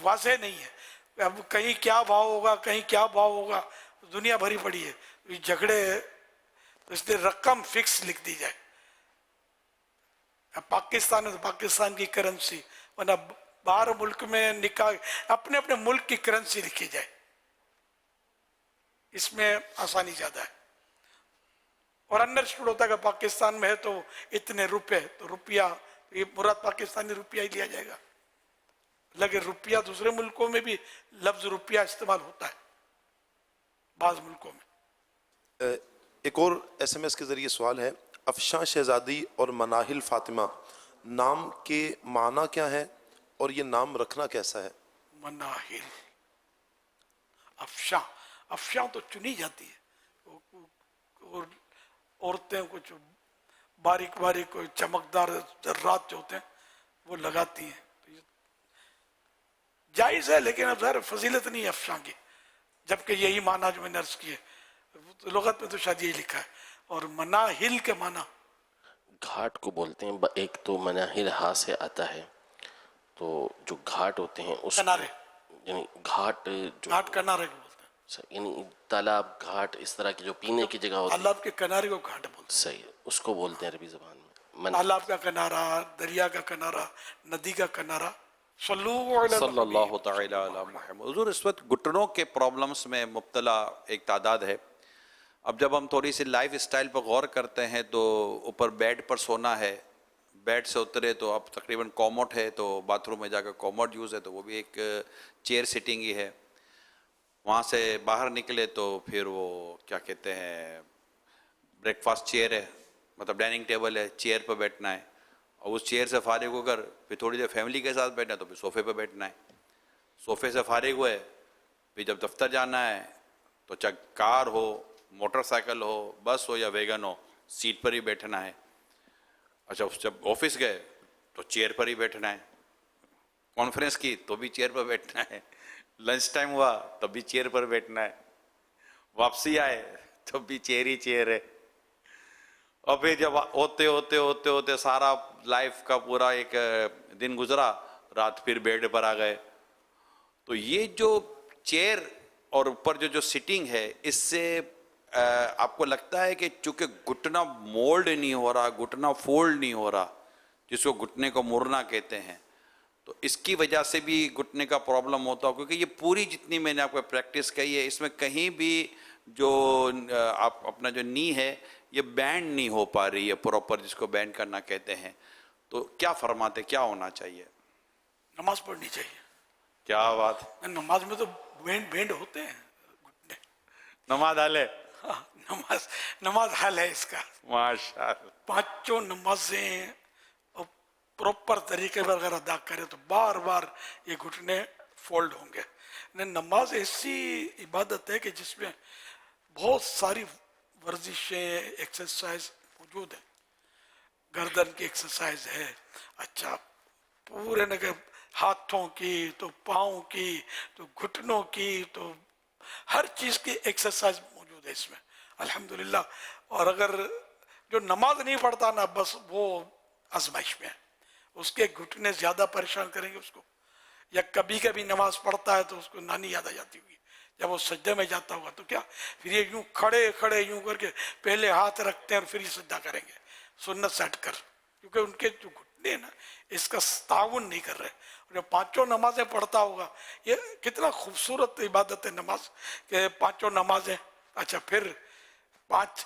واضح نہیں ہے. اب کہیں کیا بھاؤ ہوگا، کہیں کیا بھاؤ ہوگا، دنیا بھری پڑی ہے جھگڑے. تو اس لیے رقم فکس لکھ دی جائے. اب پاکستان ہے تو پاکستان کی کرنسی، ورنہ باہر ملک میں نکاح اپنے اپنے ملک کی کرنسی لکھی جائے، اس میں آسانی زیادہ ہے. اور انڈرسٹوڈ ہوتا ہے کہ پاکستان میں ہے تو اتنے روپے، تو روپیہ یہ مراد پاکستانی روپیہ ہی لیا جائے گا. لیکن روپیہ دوسرے ملکوں میں بھی لفظ روپیہ استعمال ہوتا ہے بعض ملکوں میں. ایک اور ایس ایم ایس کے ذریعے سوال ہے. افشاں شہزادی اور مناہل فاطمہ نام کے معنی کیا ہے اور یہ نام رکھنا کیسا ہے؟ مناہل، افشاں تو چنی جاتی ہے، اور عورتیں کچھ باریک باریک کوئی چمکدار ذرات جو ہوتے ہیں وہ لگاتی ہیں. جائز ہے، لیکن اب ظاہر فضیلت نہیں ہے افشاں کی، جبکہ یہی معنی جو میں نے عرض کی ہے لغت میں تو شاید یہی لکھا ہے. اور مناہل کے معنی گھاٹ کو بولتے ہیں. ایک تو مناہل ہا سے آتا ہے، تو جو گھاٹ ہوتے ہیں اس کنارے، یعنی گھاٹ کنارے کو بولتے ہیں، یعنی تالاب گھاٹ اس طرح کی جو پینے کی جگہ ہوتی ہے، تالاب کے کنارے کو گھاٹ بولتے ہیں. صحیح، اس کو بولتے ہیں عربی زبان میں. تالاب کا کنارہ، دریا کا کنارہ، ندی کا کنارہ. صلی اللہ تعالی علی محمد. حضور اس وقت گھٹنوں کے پرابلمس میں مبتلا ایک تعداد ہے. اب جب ہم تھوڑی سی لائف اسٹائل پر غور کرتے ہیں تو اوپر بیڈ پر سونا ہے، بیڈ سے اترے تو اب تقریباً کوموٹ ہے، تو باتھ روم میں جا کر کوموٹ یوز ہے، تو وہ بھی ایک چیئر سیٹنگ ہی ہے. وہاں سے باہر نکلے تو پھر وہ کیا کہتے ہیں بریک فاسٹ چیئر ہے، مطلب ڈائننگ ٹیبل ہے، چیئر پر بیٹھنا ہے. اور اس چیئر سے فارغ ہو کر پھر تھوڑی دیر فیملی کے ساتھ بیٹھنا ہے تو پھر صوفے پہ بیٹھنا ہے. صوفے سے فارغ ہوئے پھر جب دفتر جانا ہے تو چاہے کار ہو، موٹر سائیکل ہو، بس ہو یا ویگن ہو، سیٹ پر ہی بیٹھنا ہے. اچھا جب آفس گئے تو چیئر پر ہی بیٹھنا ہے، کانفرنس کی تو بھی چیئر پر بیٹھنا ہے، لنچ ٹائم ہوا تب بھی چیئر پر بیٹھنا ہے، واپسی آئے تب بھی چیئر ہی چیئر ہے. اور پھر جب ہوتے سارا لائف کا پورا ایک دن گزرا، رات پھر بیڈ پر آ گئے. تو یہ جو چیئر اور اوپر جو سٹنگ ہے، اس سے آپ کو لگتا ہے کہ چونکہ گھٹنا مولڈ نہیں ہو رہا، گھٹنا فولڈ نہیں ہو رہا، جس کو گھٹنے کو مرنا کہتے ہیں، تو اس کی وجہ سے بھی گھٹنے کا پرابلم ہوتا ہو؟ کیونکہ یہ پوری جتنی میں نے آپ کو پریکٹس کہی ہے، اس میں کہیں بھی جو آپ اپنا جو نی ہے یہ بینڈ نہیں ہو پا رہی ہے پراپر، جس کو بینڈ کرنا کہتے ہیں. تو کیا فرماتے، کیا ہونا چاہیے؟ نماز پڑھنی چاہیے. کیا بات، نماز میں تو بینڈ ہوتے ہیں گھٹنے. نماز حل ہے، نماز حل ہے اس کا. ماشاءاللہ. پانچوں نمازیں پراپر طریقے پر اگر ادا کرے تو بار بار یہ گھٹنے فولڈ ہوں گے. نماز ایسی عبادت ہے کہ جس میں بہت ساری ورزشیں، ایکسرسائز موجود ہیں. گردن کی ایکسرسائز ہے، اچھا پورے ہاتھوں کی، تو پاؤں کی، تو گھٹنوں کی، تو ہر چیز کی ایکسرسائز موجود ہے اس میں الحمدللہ. اور اگر جو نماز نہیں پڑھتا نا، بس وہ آزمائش میں ہے، اس کے گھٹنے زیادہ پریشان کریں گے اس کو. یا کبھی کبھی نماز پڑھتا ہے تو اس کو نانی یاد آ جاتی ہوگی، جب وہ سجدے میں جاتا ہوگا تو کیا پھر یہ یوں کھڑے یوں کر کے پہلے ہاتھ رکھتے ہیں اور پھر یہ سجدہ کریں گے سنت سے ہٹ کر، کیونکہ ان کے جو گھٹنے نا اس کا تعاون نہیں کر رہے. جو پانچوں نمازیں پڑھتا ہوگا، یہ کتنا خوبصورت عبادت ہے نماز کہ پانچوں نمازیں. اچھا پھر 5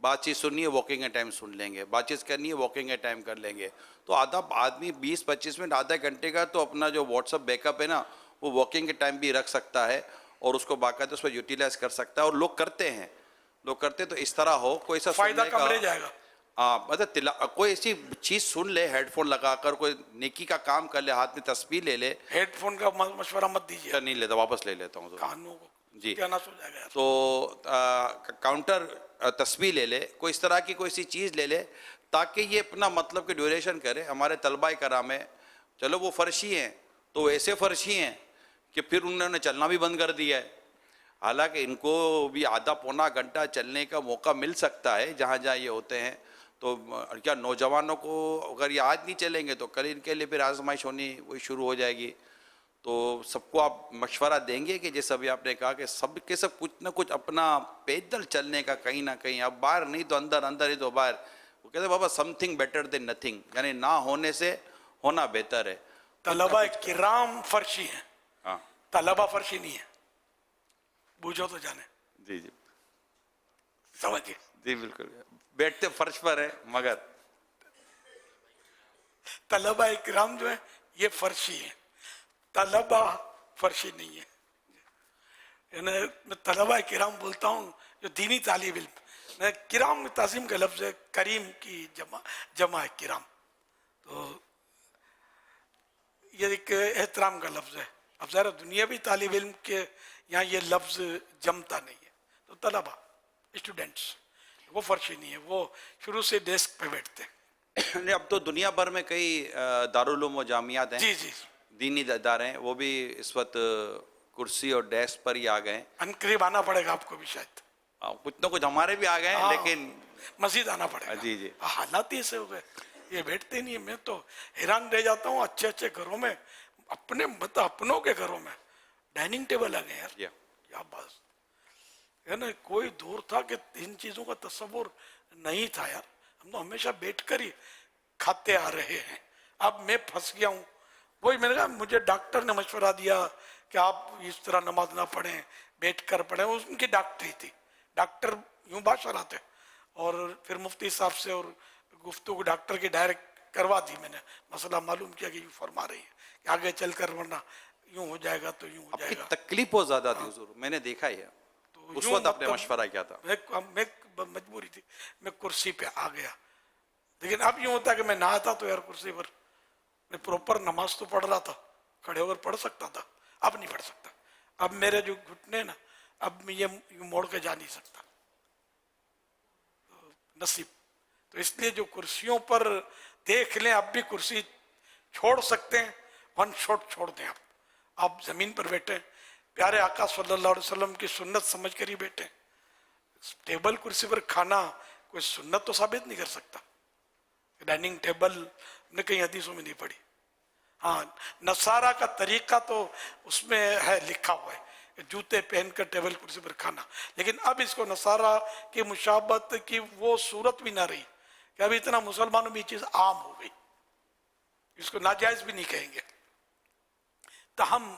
بات چیت سننی ہے واکنگ کے ٹائم سن لیں گے, بات چیت کرنی ہے واکنگ کے ٹائم کر لیں گے. تو آدھا آدمی 20-25 منٹ آدھا گھنٹے کا تو اپنا جو واٹس اپ بیک اپ ہے نا وہ واکنگ کے ٹائم بھی رکھ سکتا ہے اور اس کو باقاعدہ اس پر یوٹیلائز کر سکتا ہے. اور لوگ کرتے ہیں, لوگ کرتے تو اس طرح ہو کوئی ایسا فائدہ سننے کم رہ کا, جائے گا. مطلب کوئی ایسی چیز سن لے ہیڈ فون لگا کر, کوئی نیکی کا کام کر لے, ہاتھ میں تسبیح لے لے. ہیڈ فون کا مشورہ مت دیجیے, نہیں لیتا, واپس لے لیتا ہوں کانوں کو جی. کیا نہ سو جائے گا. تو کاؤنٹر تسبیح لے لے, کوئی اس طرح کی کوئی سی چیز لے لے تاکہ یہ اپنا مطلب کہ ڈیوریشن کرے. ہمارے طلبہ کرام ہے, چلو وہ فرشی ہیں تو ایسے فرشی ہیں کہ پھر انہوں نے چلنا بھی بند کر دیا ہے. حالانکہ ان کو بھی آدھا پونا گھنٹہ چلنے کا موقع مل سکتا ہے جہاں جہاں یہ ہوتے ہیں. تو کیا نوجوانوں کو اگر یہ آج نہیں چلیں گے تو کل ان کے لیے پھر آزمائش ہونی وہی شروع ہو جائے گی. تو سب کو آپ مشورہ دیں گے کہ جیسا بھی آپ نے کہا کہ سب کے سب کچھ نہ کچھ اپنا پیدل چلنے کا کہیں نہ کہیں, اب باہر نہیں تو اندر, اندر ہی تو باہر. وہ کہتے ہیں بابا some thing better than nothing, یعنی نہ ہونے سے ہونا بہتر ہے. طلبہ کرام فرشی ہیں, ہاں طلبہ فرشی نہیں ہے, بوجھو تو جانے. جی جی سمجھے جی بالکل, بیٹھتے فرش پر ہے مگر طلبہ کرام جو ہے یہ فرشی ہیں, طلبہ فرشی نہیں ہے. یعنی میں طلبہ کرام بولتا ہوں جو دینی طالب علم, میں کرام تعظیم کا لفظ ہے, کریم کی جمع ہے کرام, تو یہ ایک احترام کا لفظ ہے. اب ذرا دنیاوی طالب علم کے یہاں یہ لفظ جمتا نہیں ہے. تو طلبہ اسٹوڈنٹس وہ فرشی نہیں ہے, وہ شروع سے ڈیسک پہ بیٹھتے ہیں. اب تو دنیا بھر میں کئی دارالعلوم و جامعات ہیں, جی جی دینی ادارے ہیں, وہ بھی اس وقت کرسی اور ڈیسک پر ہی آ گئے ہیں. ان قریب آنا پڑے گا آپ کو بھی شاید, کچھ نہ کچھ ہمارے بھی آ گئے ہیں لیکن مزید آنا پڑے گا. جی جی حالات ایسے ہو گئے, یہ بیٹھتے نہیں. میں تو حیران رہ جاتا ہوں, اچھے اچھے گھروں میں, اپنے مطلب اپنوں کے گھروں میں ڈائننگ ٹیبل آ گئے یار, کیا بات ہے نا. کوئی دور تھا کہ ان چیزوں کا تصور نہیں تھا یار, ہم تو ہمیشہ بیٹھ کر ہی کھاتے آ رہے ہیں. اب میں پھنس گیا ہوں. وہی میں نے کہا, مجھے ڈاکٹر نے مشورہ دیا کہ آپ اس طرح نماز نہ پڑھیں, بیٹھ کر پڑھیں. ان کی ڈاکٹری تھی, ڈاکٹر یوں بات چلاتے, اور پھر مفتی صاحب سے اور گفتگو ڈاکٹر کی ڈائریکٹ کروا دی. میں نے مسئلہ معلوم کیا کہ یوں فرما رہی ہیں کہ آگے چل کر ورنہ یوں ہو جائے گا تو یوں ہو جائے گا. تکلیف بہت زیادہ تھی حضور, میں نے دیکھا ہی ہے. اس وقت آپ نے مشورہ کیا تھا, میں مجبوری تھی, میں کرسی پہ آ گیا. لیکن اب یوں ہوتا ہے کہ میں نہ آتا تو یار کرسی پر میں پروپر نماز تو پڑھ رہا تھا, کھڑے ہو کر پڑھ سکتا تھا, اب نہیں پڑھ سکتا. اب میرے جو گھٹنے نا, اب میں یہ موڑ کے جا نہیں سکتا, نصیب. تو اس لیے جو کرسیوں پر دیکھ لیں, اب بھی کرسی چھوڑ سکتے ہیں, ون شاٹ چھوڑ دیں. آپ زمین پر بیٹھے, پیارے آقا صلی اللہ علیہ وسلم کی سنت سمجھ کر ہی بیٹھے. ٹیبل کرسی پر کھانا کوئی سنت تو ثابت نہیں کر سکتا. ڈائننگ ٹیبل نے کئی حدیثوں میں نہیں پڑھی. ہاں نصارہ کا طریقہ تو اس میں ہے, لکھا ہوا ہے, جوتے پہن کر ٹیبل کرسی پر کھانا. لیکن اب اس کو نصارہ کی مشابہت کی وہ صورت بھی نہ رہی کہ اب اتنا مسلمانوں میں یہ چیز عام ہو گئی, اس کو ناجائز بھی نہیں کہیں گے. تاہم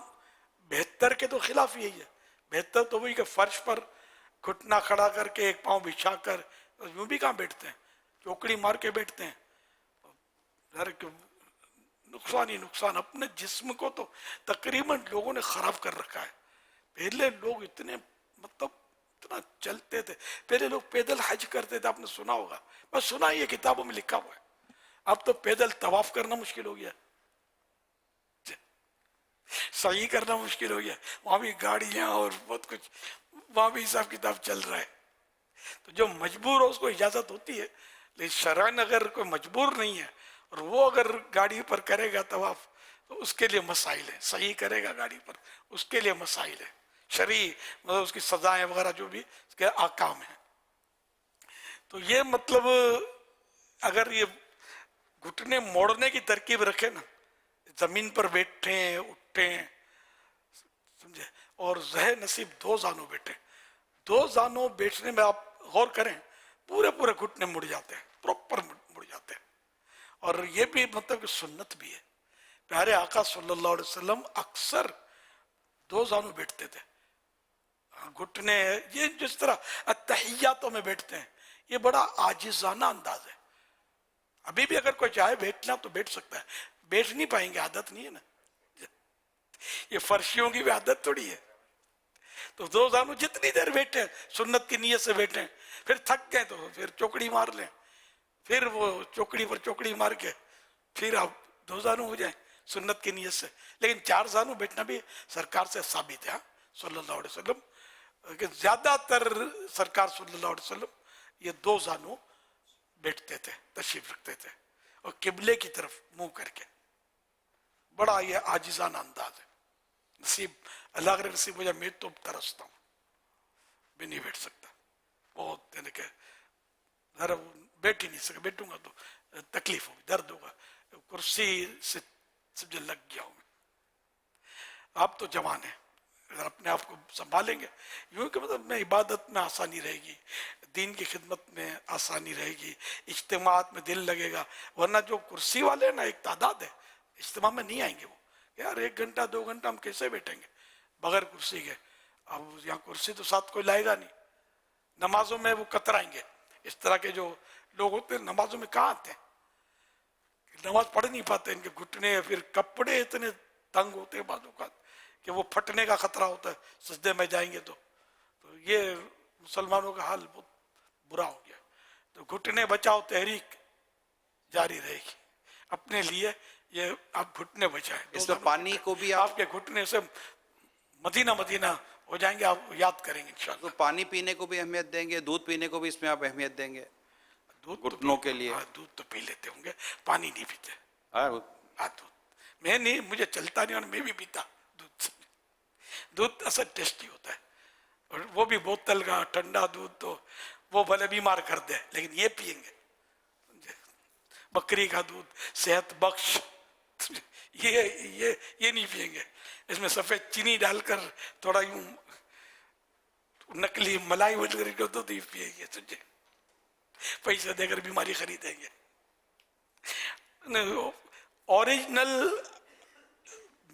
بہتر کے تو خلاف یہی ہے. بہتر تو وہی کہ فرش پر گھٹنا کھڑا کر کے ایک پاؤں بچھا کر, یوں بھی کہاں بیٹھتے ہیں, چوکڑی مار کے بیٹھتے ہیں. نقصان ہی نقصان. اپنے جسم کو تو تقریباً لوگوں نے خراب کر رکھا ہے. پہلے لوگ اتنے مطلب اتنا چلتے تھے, پہلے لوگ پیدل حج کرتے تھے, آپ نے سنا ہوگا, بس سنا ہی ہے, کتابوں میں لکھا ہوا ہے. اب تو پیدل طواف کرنا مشکل ہو گیا, سعی کرنا مشکل ہو گیا. وہاں بھی گاڑیاں اور بہت کچھ, وہاں بھی حساب کتاب چل رہا ہے. تو جو مجبور ہو اس کو اجازت ہوتی ہے, لیکن شرعاً اگر کوئی مجبور نہیں ہے اور وہ اگر گاڑی پر کرے گا طواف تو اس کے لیے مسائل ہیں. صحیح کرے گا گاڑی پر, اس کے لیے مسائل ہیں شرعی, مطلب اس کی سزائیں وغیرہ جو بھی اس کے احکام ہیں. تو یہ مطلب اگر یہ گھٹنے موڑنے کی ترکیب رکھے نا, زمین پر بیٹھیں اٹھیں, سمجھے, اور زہ نصیب دو زانوں بیٹھیں. دو زانوں بیٹھنے میں آپ غور کریں, پورے پورے گھٹنے مڑ جاتے ہیں, پراپر مڑ جاتے ہیں. اور یہ بھی مطلب کہ سنت بھی ہے. پیارے آقا صلی اللہ علیہ وسلم اکثر دو زانوں بیٹھتے تھے. گھٹنے یہ جس طرح اتحیاتوں میں بیٹھتے ہیں, یہ بڑا عاجزانہ انداز ہے. ابھی بھی اگر کوئی چاہے بیٹھنا تو بیٹھ سکتا ہے, بیٹھ نہیں پائیں گے, عادت نہیں ہے نا, یہ فرشیوں کی بھی عادت تھوڑی ہے. تو دو زانو جتنی دیر بیٹھے سنت کی نیت سے بیٹھیں, پھر تھک گئے تو پھر چوکڑی مار لیں, پھر وہ چوکڑی پر چوکڑی مار کے پھر آپ دو زانو ہو جائیں سنت کی نیت سے. لیکن چار زانو بیٹھنا بھی سرکار سے ثابت ہے صلی اللہ علیہ وسلم, کہ زیادہ تر سرکار صلی اللہ علیہ وسلم یہ دو زانو بیٹھتے تھے, تشریف رکھتے تھے, اور قبلے کی طرف منہ کر کے. بڑا یہ عاجزانہ انداز ہے. نصیب اللہ کرے نصیب ہو جائے, میں تو ترستا ہوں, میں نہیں بیٹھ سکتا, بہت یعنی کہ بیٹھ ہی نہیں سکتا, بیٹھوں گا تو تکلیف ہوگی, درد ہوگا, کرسی سے سمجھے لگ گیا ہوں. آپ تو جوان ہیں, اگر اپنے آپ کو سنبھالیں گے یوں کہ مطلب میں عبادت میں آسانی رہے گی, دین کی خدمت میں آسانی رہے گی, اجتماعات میں دل لگے گا. ورنہ جو کرسی والے ہیں نا, ایک تعداد ہے, اجتماع میں نہیں آئیں گے وہ, یار 1 گھنٹہ 2 گھنٹہ ہم کیسے بیٹھیں گے بغیر کرسی کے. اب یہاں کرسی تو ساتھ کوئی لائے گا نہیں. نمازوں میں وہ کترائیں گے. اس طرح کے جو لوگ ہوتے ہیں نمازوں میں کہاں آتے ہیں, نماز پڑھ نہیں پاتے, ان کے گھٹنے پھر کپڑے اتنے تنگ ہوتے ہیں بعض اوقات کہ وہ پھٹنے کا خطرہ ہوتا ہے سجدے میں جائیں گے تو یہ مسلمانوں کا حال بہت برا ہو گیا. تو گھٹنے بچاؤ تحریک جاری رہے گی اپنے لیے, یہ آپ گھٹنے بچائیں. اس میں پانی کو بھی آپ کے گھٹنے سے مدینہ مدینہ ہو جائیں گے, آپ یاد کریں گے انشاءاللہ. تو پانی پینے کو بھی اہمیت دیں گے, دودھ پینے کو بھی اس میں آپ اہمیت دیں گے گھٹنوں کے لیے؟ دودھ تو پی لیتے ہوں گے, پانی نہیں پیتے. دودھ میں نہیں, مجھے چلتا نہیں, اور میں بھی پیتا دودھ. دودھ اصل ٹیسٹی ہوتا ہے, اور وہ بھی بوتل کا ٹھنڈا دودھ تو وہ بھلے بیمار کر دے, لیکن یہ پئیں گے. بکری کا دودھ صحت بخش, یہ نہیں پئیں گے. اس میں سفید چینی ڈال کر تھوڑا یوں نقلی ملائی وغیرہ کر دو تو یہ پئیں گے. سمجھے, پیسے دے کر بیماری خریدیں گے. اوریجنل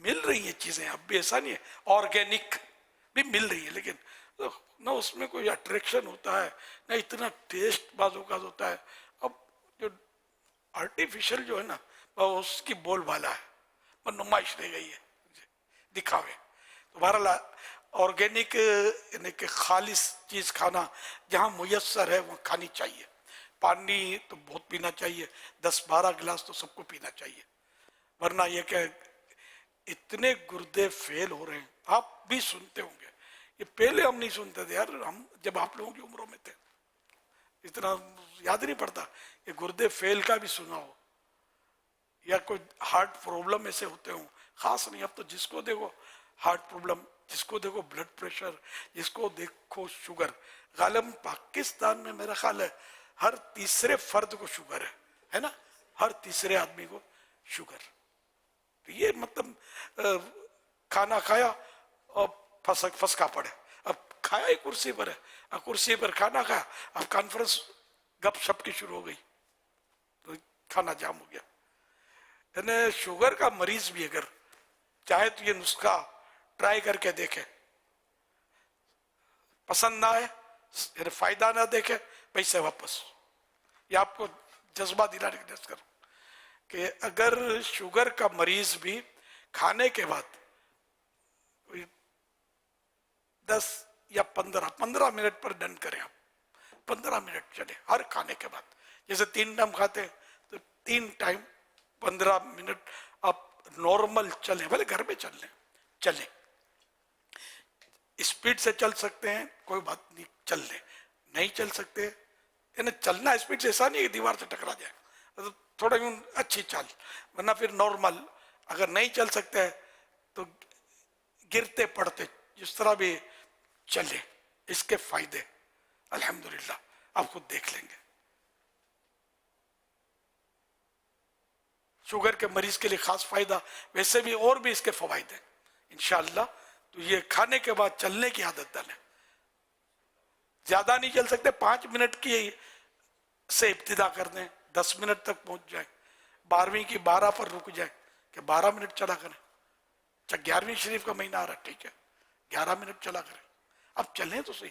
مل رہی ہیں چیزیں اب بھی, ایسا نہیں ہے, آرگینک بھی مل رہی ہے, لیکن نہ اس میں کوئی اٹریکشن ہوتا ہے نہ اتنا ٹیسٹ بعض اوقات ہوتا ہے. اب جو آرٹیفیشل جو ہے نا اس کی بول بالا ہے, وہ نمائش رہ گئی ہے, دکھاوے. تو بہرحال آرگینک یعنی کہ خالص چیز کھانا جہاں میسر ہے وہ کھانی چاہیے. پانی تو بہت پینا چاہیے, 10-12 گلاس تو سب کو پینا چاہیے. ورنہ یہ کہ اتنے گردے فیل ہو رہے ہیں, آپ بھی سنتے ہوں گے, یہ پہلے ہم نہیں سنتے تھے یار, ہم جب آپ لوگوں کی عمروں میں تھے اتنا یاد نہیں پڑتا. یہ گردے فیل کا بھی سنا ہو, یا کوئی ہارٹ پرابلم ایسے ہوتے ہوں, خاص نہیں. اب تو جس کو دیکھو ہارٹ پرابلم, جس کو دیکھو بلڈ پریشر, جس کو دیکھو شوگر. غالباً پاکستان میں میرا خیال ہے ہر تیسرے فرد کو شوگر ہے نا, ہر تیسرے آدمی کو شوگر. تو یہ مطلب کھانا کھایا اور پھسکا پڑے. اب کھایا ہی کرسی پر ہے, اب کرسی پر کھانا کھایا, اب کانفرنس گپ شپ کی شروع ہو گئی تو کھانا جام ہو گیا. یعنی شوگر کا مریض بھی اگر چاہے تو یہ نسخہ ٹرائی کر کے دیکھے, پسند نہ آئے یعنی فائدہ نہ دیکھے, پیسے واپس. یہ آپ کو جذبہ دلانے کی کوشش کروں کہ اگر شوگر کا مریض بھی کھانے کے بعد 10 یا 15 منٹ پر ڈن کریں, آپ 15 منٹ چلے ہر کھانے کے بعد. جیسے 3 ٹائم کھاتے ہیں تو 3 ٹائم 15 منٹ آپ نارمل چلیں, بھلے گھر میں چل لیں, چلیں. اسپیڈ سے چل سکتے ہیں کوئی بات نہیں, چل لیں. نہیں چل سکتے, یعنی چلنا اسپیڈ سے ایسا نہیں کہ دیوار سے ٹکرا جائے, تھوڑا یوں اچھی چال, ورنہ پھر نارمل. اگر نہیں چل سکتے تو گرتے پڑتے جس طرح بھی چلے. اس کے فائدے الحمدللہ آپ خود دیکھ لیں گے. شوگر کے مریض کے لیے خاص فائدہ, ویسے بھی اور بھی اس کے فوائد ہیں انشاءاللہ. تو یہ کھانے کے بعد چلنے کی عادت ڈالیں. زیادہ نہیں چل سکتے 5 منٹ کی سے ابتدا کر دیں, 10 منٹ تک پہنچ جائیں. 12ویں کی 12 پر رک جائیں کہ 12 منٹ چلا کریں. اچھا 11ویں شریف کا مہینہ آ رہا, ٹھیک ہے 11 منٹ چلا کریں. اب چلیں تو صحیح,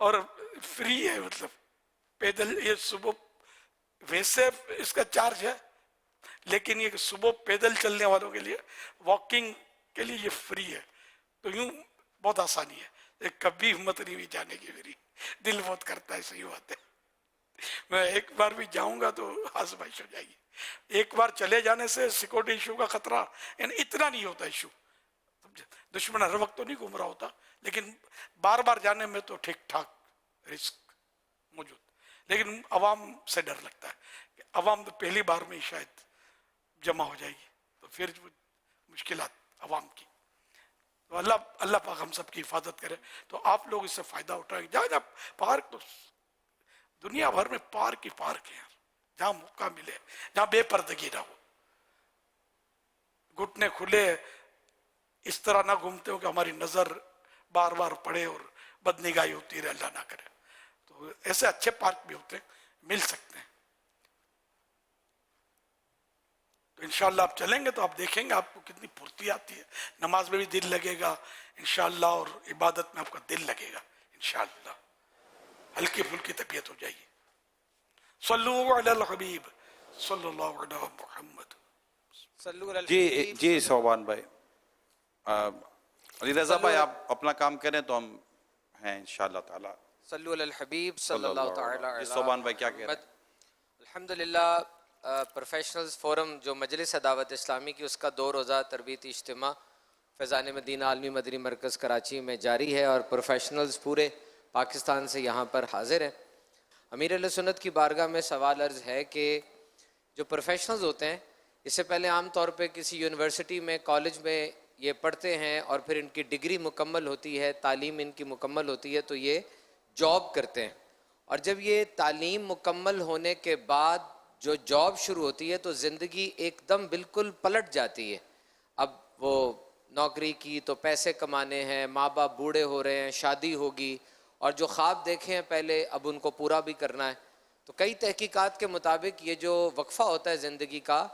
اور فری ہے، مطلب پیدل یہ صبح ویسے اس کا چارج ہے، لیکن یہ صبح پیدل چلنے والوں کے لیے واکنگ کے لیے یہ فری ہے. تو یوں بہت آسانی ہے. کبھی ہمت نہیں ہوئی جانے کی، میری دل بہت کرتا ہے. صحیح بات ہے، میں ایک بار بھی جاؤں گا تو آزمائش ہو جائے گی. ایک بار چلے جانے سے سیکورٹی ایشو کا خطرہ یعنی اتنا نہیں ہوتا ایشو. دشمن ہر وقت تو نہیں گھوم رہا ہوتا، لیکن بار بار جانے میں تو ٹھیک ٹھاک رسک موجود. لیکن عوام سے ڈر لگتا ہے کہ عوام تو پہلی بار میں ہی شاید جمع ہو جائے گی، تو پھر مشکلات عوام کی. تو اللہ پاک ہم سب کی حفاظت کرے. تو آپ لوگ اس سے فائدہ اٹھائیں. جہاں پارک تو دنیا بھر میں پارک ہی پارک ہے، جہاں موقع ملے، جہاں بے پردگی نہ ہو، گھٹنے کھلے اس طرح نہ گھومتے ہو کہ ہماری نظر بار بار پڑے اور بدنگاہی ہوتی رہے، اللہ نہ کرے. تو ایسے اچھے پارک بھی ہوتے ہیں، مل سکتے ہیں. تو انشاءاللہ آپ چلیں گے تو آپ دیکھیں گے آپ کو کتنی پھرتی آتی ہے. نماز میں بھی دل لگے گا انشاءاللہ، اور عبادت میں آپ کا دل لگے گا انشاءاللہ. ہلکی پھلکی طبیعت ہو جائے گی. صلو علی الحبیب صلی اللہ علیہ محمد. جی صوبان بھائی، علی رضا بھائی آپ اپنا کام کریں تو ہم ہیں انشاءاللہ تعالی. صلو علی الحبیب صلی اللہ تعالی علیہ صوبان بھائی کیا کہہ رہے ہیں؟ الحمدللہ پروفیشنلز فورم جو مجلس دعوت اسلامی کی اس کا 2 روزہ تربیتی اجتماع فیضان مدینہ عالمی مدنی مرکز کراچی میں جاری ہے، اور پروفیشنلز پورے پاکستان سے یہاں پر حاضر ہیں. امیر اہل سنت کی بارگاہ میں سوال عرض ہے کہ جو پروفیشنلز ہوتے ہیں، اس سے پہلے عام طور پہ کسی یونیورسٹی میں کالج میں یہ پڑھتے ہیں اور پھر ان کی ڈگری مکمل ہوتی ہے، تعلیم ان کی مکمل ہوتی ہے تو یہ جاب کرتے ہیں. اور جب یہ تعلیم مکمل ہونے کے بعد جو جاب شروع ہوتی ہے تو زندگی ایک دم بالکل پلٹ جاتی ہے. اب وہ نوکری کی تو پیسے کمانے ہیں، ماں باپ بوڑھے ہو رہے ہیں، شادی ہوگی، اور جو خواب دیکھے ہیں پہلے اب ان کو پورا بھی کرنا ہے. تو کئی تحقیقات کے مطابق یہ جو وقفہ ہوتا ہے زندگی کا،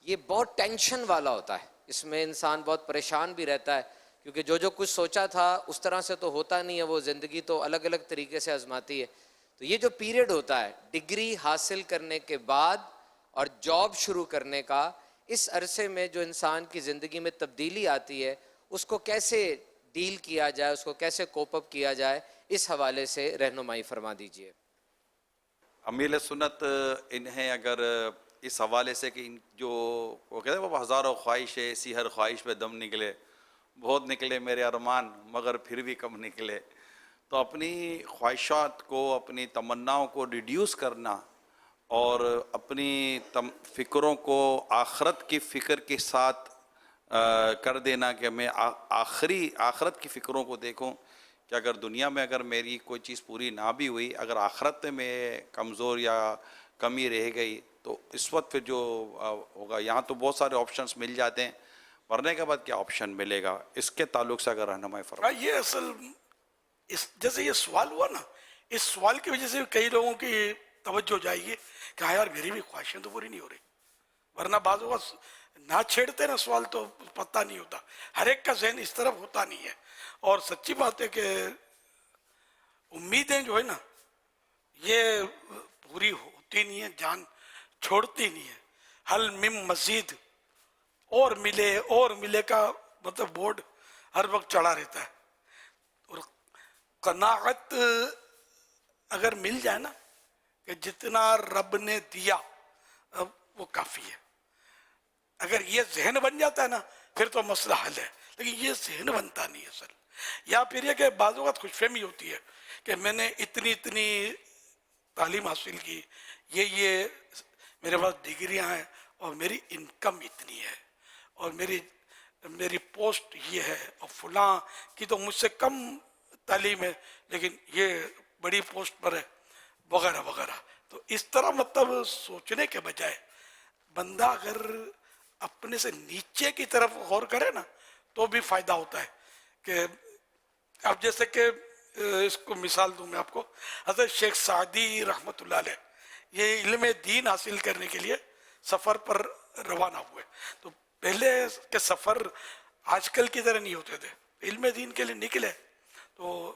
یہ بہت ٹینشن والا ہوتا ہے. اس میں انسان بہت پریشان بھی رہتا ہے، کیونکہ جو کچھ سوچا تھا اس طرح سے تو ہوتا نہیں ہے، وہ زندگی تو الگ الگ طریقے سے آزماتی ہے. تو یہ جو پیریڈ ہوتا ہے ڈگری حاصل کرنے کے بعد اور جاب شروع کرنے کا، اس عرصے میں جو انسان کی زندگی میں تبدیلی آتی ہے اس کو کیسے ڈیل کیا جائے، اس کو کیسے کوپ اپ کیا جائے، اس حوالے سے رہنمائی فرما دیجئے. امیر سنت انہیں اگر اس حوالے سے کہ جو وہ کہتے ہیں وہ ہزاروں خواہشیں اسی ہر خواہش پہ دم نکلے، بہت نکلے میرے ارمان مگر پھر بھی کم نکلے. تو اپنی خواہشات کو، اپنی تمناؤں کو ریڈیوس کرنا اور اپنی فکروں کو آخرت کی فکر کے ساتھ کر دینا کہ میں آخرت کی فکروں کو دیکھوں کہ اگر دنیا میں اگر میری کوئی چیز پوری نہ بھی ہوئی، اگر آخرت میں کمزور یا کمی رہ گئی تو اس وقت پھر جو ہوگا، یہاں تو بہت سارے آپشنز مل جاتے ہیں، مرنے کے بعد کیا آپشن ملے گا، اس کے تعلق سے اگر رہنمائی فرمائیں. یہ اصل جیسے یہ سوال ہوا نا، اس سوال کی وجہ سے کئی لوگوں کی توجہ جائے گی کہ ہاں یار میری بھی خواہشیں تو پوری نہیں ہو رہی. ورنہ بعض اوقات نہ چھیڑتے نا سوال تو پتہ نہیں ہوتا، ہر ایک کا ذہن اس طرف ہوتا نہیں ہے. اور سچی بات ہے کہ امیدیں جو ہے نا یہ پوری ہوتی نہیں ہے، جان چھوڑتی نہیں ہے. حل مم مزید، اور ملے کا مطلب بورڈ ہر وقت چڑھا رہتا ہے. اور قناعت اگر مل جائے نا کہ جتنا رب نے دیا اب وہ کافی ہے، اگر یہ ذہن بن جاتا ہے نا پھر تو مسئلہ حل ہے. لیکن یہ ذہن بنتا نہیں ہے سر. یا پھر یہ کہ بعض اوقات خوش فہمی ہوتی ہے کہ میں نے اتنی تعلیم حاصل کی، یہ میرے پاس ڈگریاں ہیں اور میری انکم اتنی ہے اور میری پوسٹ یہ ہے، اور فلاں کی تو مجھ سے کم تعلیم ہے لیکن یہ بڑی پوسٹ پر ہے، وغیرہ وغیرہ. تو اس طرح مطلب سوچنے کے بجائے بندہ اگر اپنے سے نیچے کی طرف غور کرے نا تو بھی فائدہ ہوتا ہے. کہ اب جیسے کہ اس کو مثال دوں میں آپ کو، حضرت شیخ سعدی رحمۃ اللہ علیہ یہ علم دین حاصل کرنے کے لیے سفر پر روانہ ہوئے. تو پہلے کے سفر آج کل کی طرح نہیں ہوتے تھے، علم دین کے لیے نکلے تو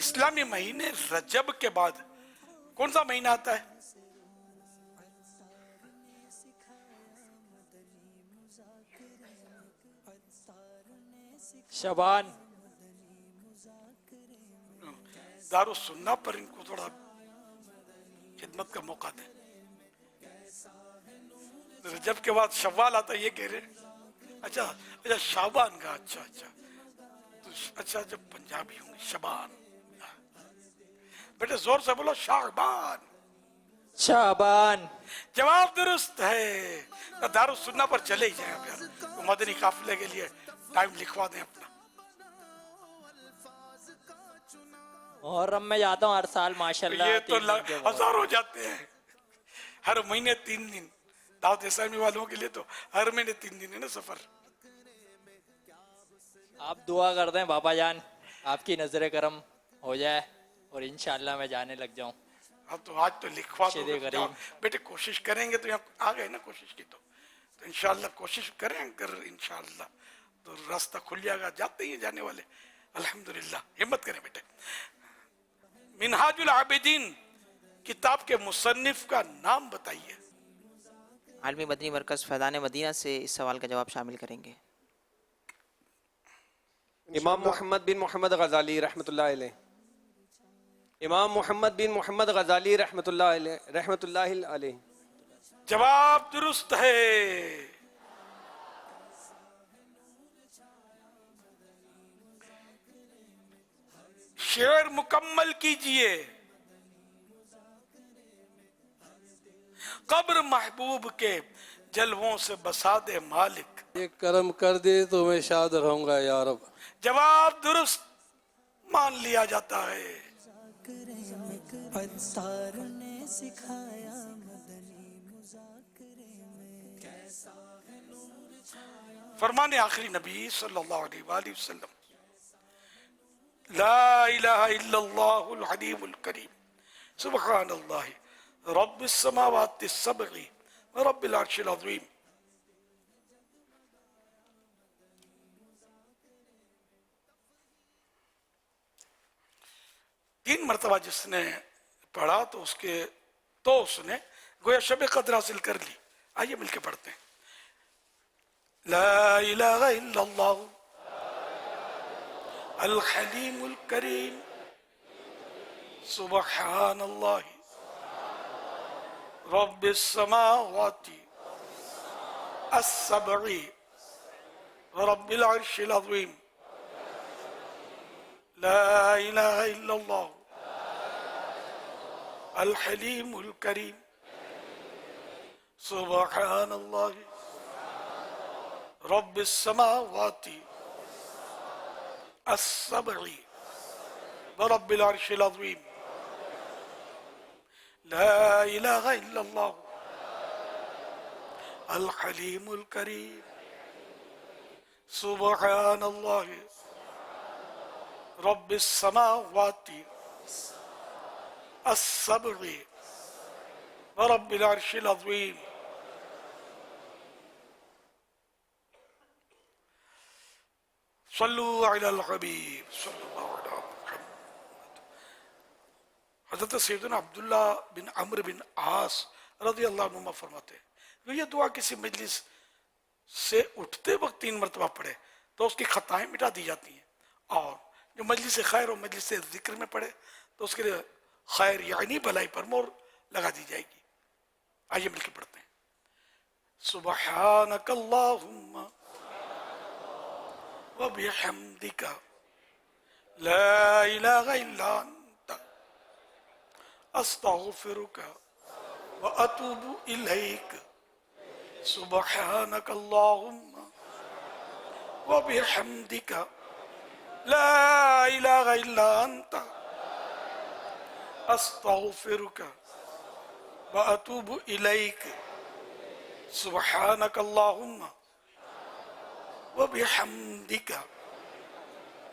اسلامی مہینے رجب کے بعد کون سا مہینہ آتا ہے؟ شعبان. دارالسنہ پر ان کو تھوڑا خدمت کا موقع دیں. رجب کے بعد شوال آتا ہے یہ کہہ رہے. اچھا شعبان کا. اچھا جب پنجابی ہوں گے شبان. بیٹے زور سے بولو شعبان. شعبان. جواب درست ہے. دارالسنہ پر چلے ہی جائیں پھر مدنی قافلے کے لیے ٹائم لکھوا دیں اپنا. محرم میں جاتا ہوں ہر سال ماشاءاللہ. یہ تو ہزار ہو جاتے ہیں ہر مہینے 3 دن. دعوت اسلامی والوں کے لیے تو ہر مہینے 3 دن ہے نا سفر. آپ دعا کر دیں بابا جان آپ کی نظر کرم ہو جائے اور انشاءاللہ میں جانے لگ جاؤں. اب تو آج تو لکھوا دو بیٹے. کوشش کریں گے تو یہاں آ گئے نا کوشش کی تو انشاءاللہ کوشش کریں اگر انشاءاللہ تو راستہ کھل جائے گا. جاتے ہی جانے والے الحمدللہ. ہمت کریں بیٹے. منہاج العابدین کتاب کے مصنف کا نام بتائیے. عالمی مدنی مرکز فیضان مدینہ سے اس سوال کا جواب شامل کریں گے. امام محمد بن محمد غزالی رحمۃ اللہ علیہ. امام محمد بن محمد غزالی رحمۃ اللہ علیہ. جواب درست ہے. شعر مکمل کیجئے. قبر محبوب کے جلووں سے بسا دے مالک. یہ کرم کر دے تو میں شاد رہوں گا یا رب. جواب درست مان لیا جاتا ہے. فرمان آخری نبی صلی اللہ علیہ وآلہ وسلم لا الہ الا اللہ العلیم الکریم سبحان اللہ رب السماوات السبع ورب العرش العظیم. تین مرتبہ جس نے پڑھا تو اس نے گویا شب قدر حاصل کر لی. آئیے مل کے پڑھتے ہیں. لا الہ الا اللہ الحلیم الکریم سبحان اللہ رب السماوات السبع ورب العرش العظیم. لا الہ الا اللہ الحلیم الکریم سبحان اللہ رب السماوات السبع ورب العرش العظیم. لا الہ الا اللہ الحلیم الکریم سبحان اللہ رب السماوات السبع ورب العرش العظیم. صلو علی الحبیب صلی اللہ علیہ محمد. حضرت سیدنا عبداللہ بن عمرو بن عاص رضی اللہ عنہ فرماتے ہیں یہ دعا کسی مجلس سے اٹھتے وقت 3 مرتبہ پڑھے تو اس کی خطائیں مٹا دی جاتی ہیں، اور جو مجلس خیر اور مجلس ذکر میں پڑھے تو اس کے لیے خیر یعنی بھلائی پر مور لگا دی جائے گی. آئیے مل کے پڑھتے ہیں. سبحانک اللہم وبحمدک لا الہ الا انت استغفرک واتوب الیک. سبحانک اللہم وبحمدک لا الہ الا انت استغفرک واتوب الیک. سبحانک اللہم وبحمدک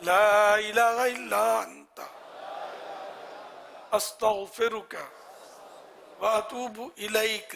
لا الہ الا انت استغفرک واتوب الیک.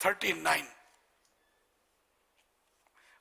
39।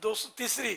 203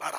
12,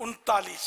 39।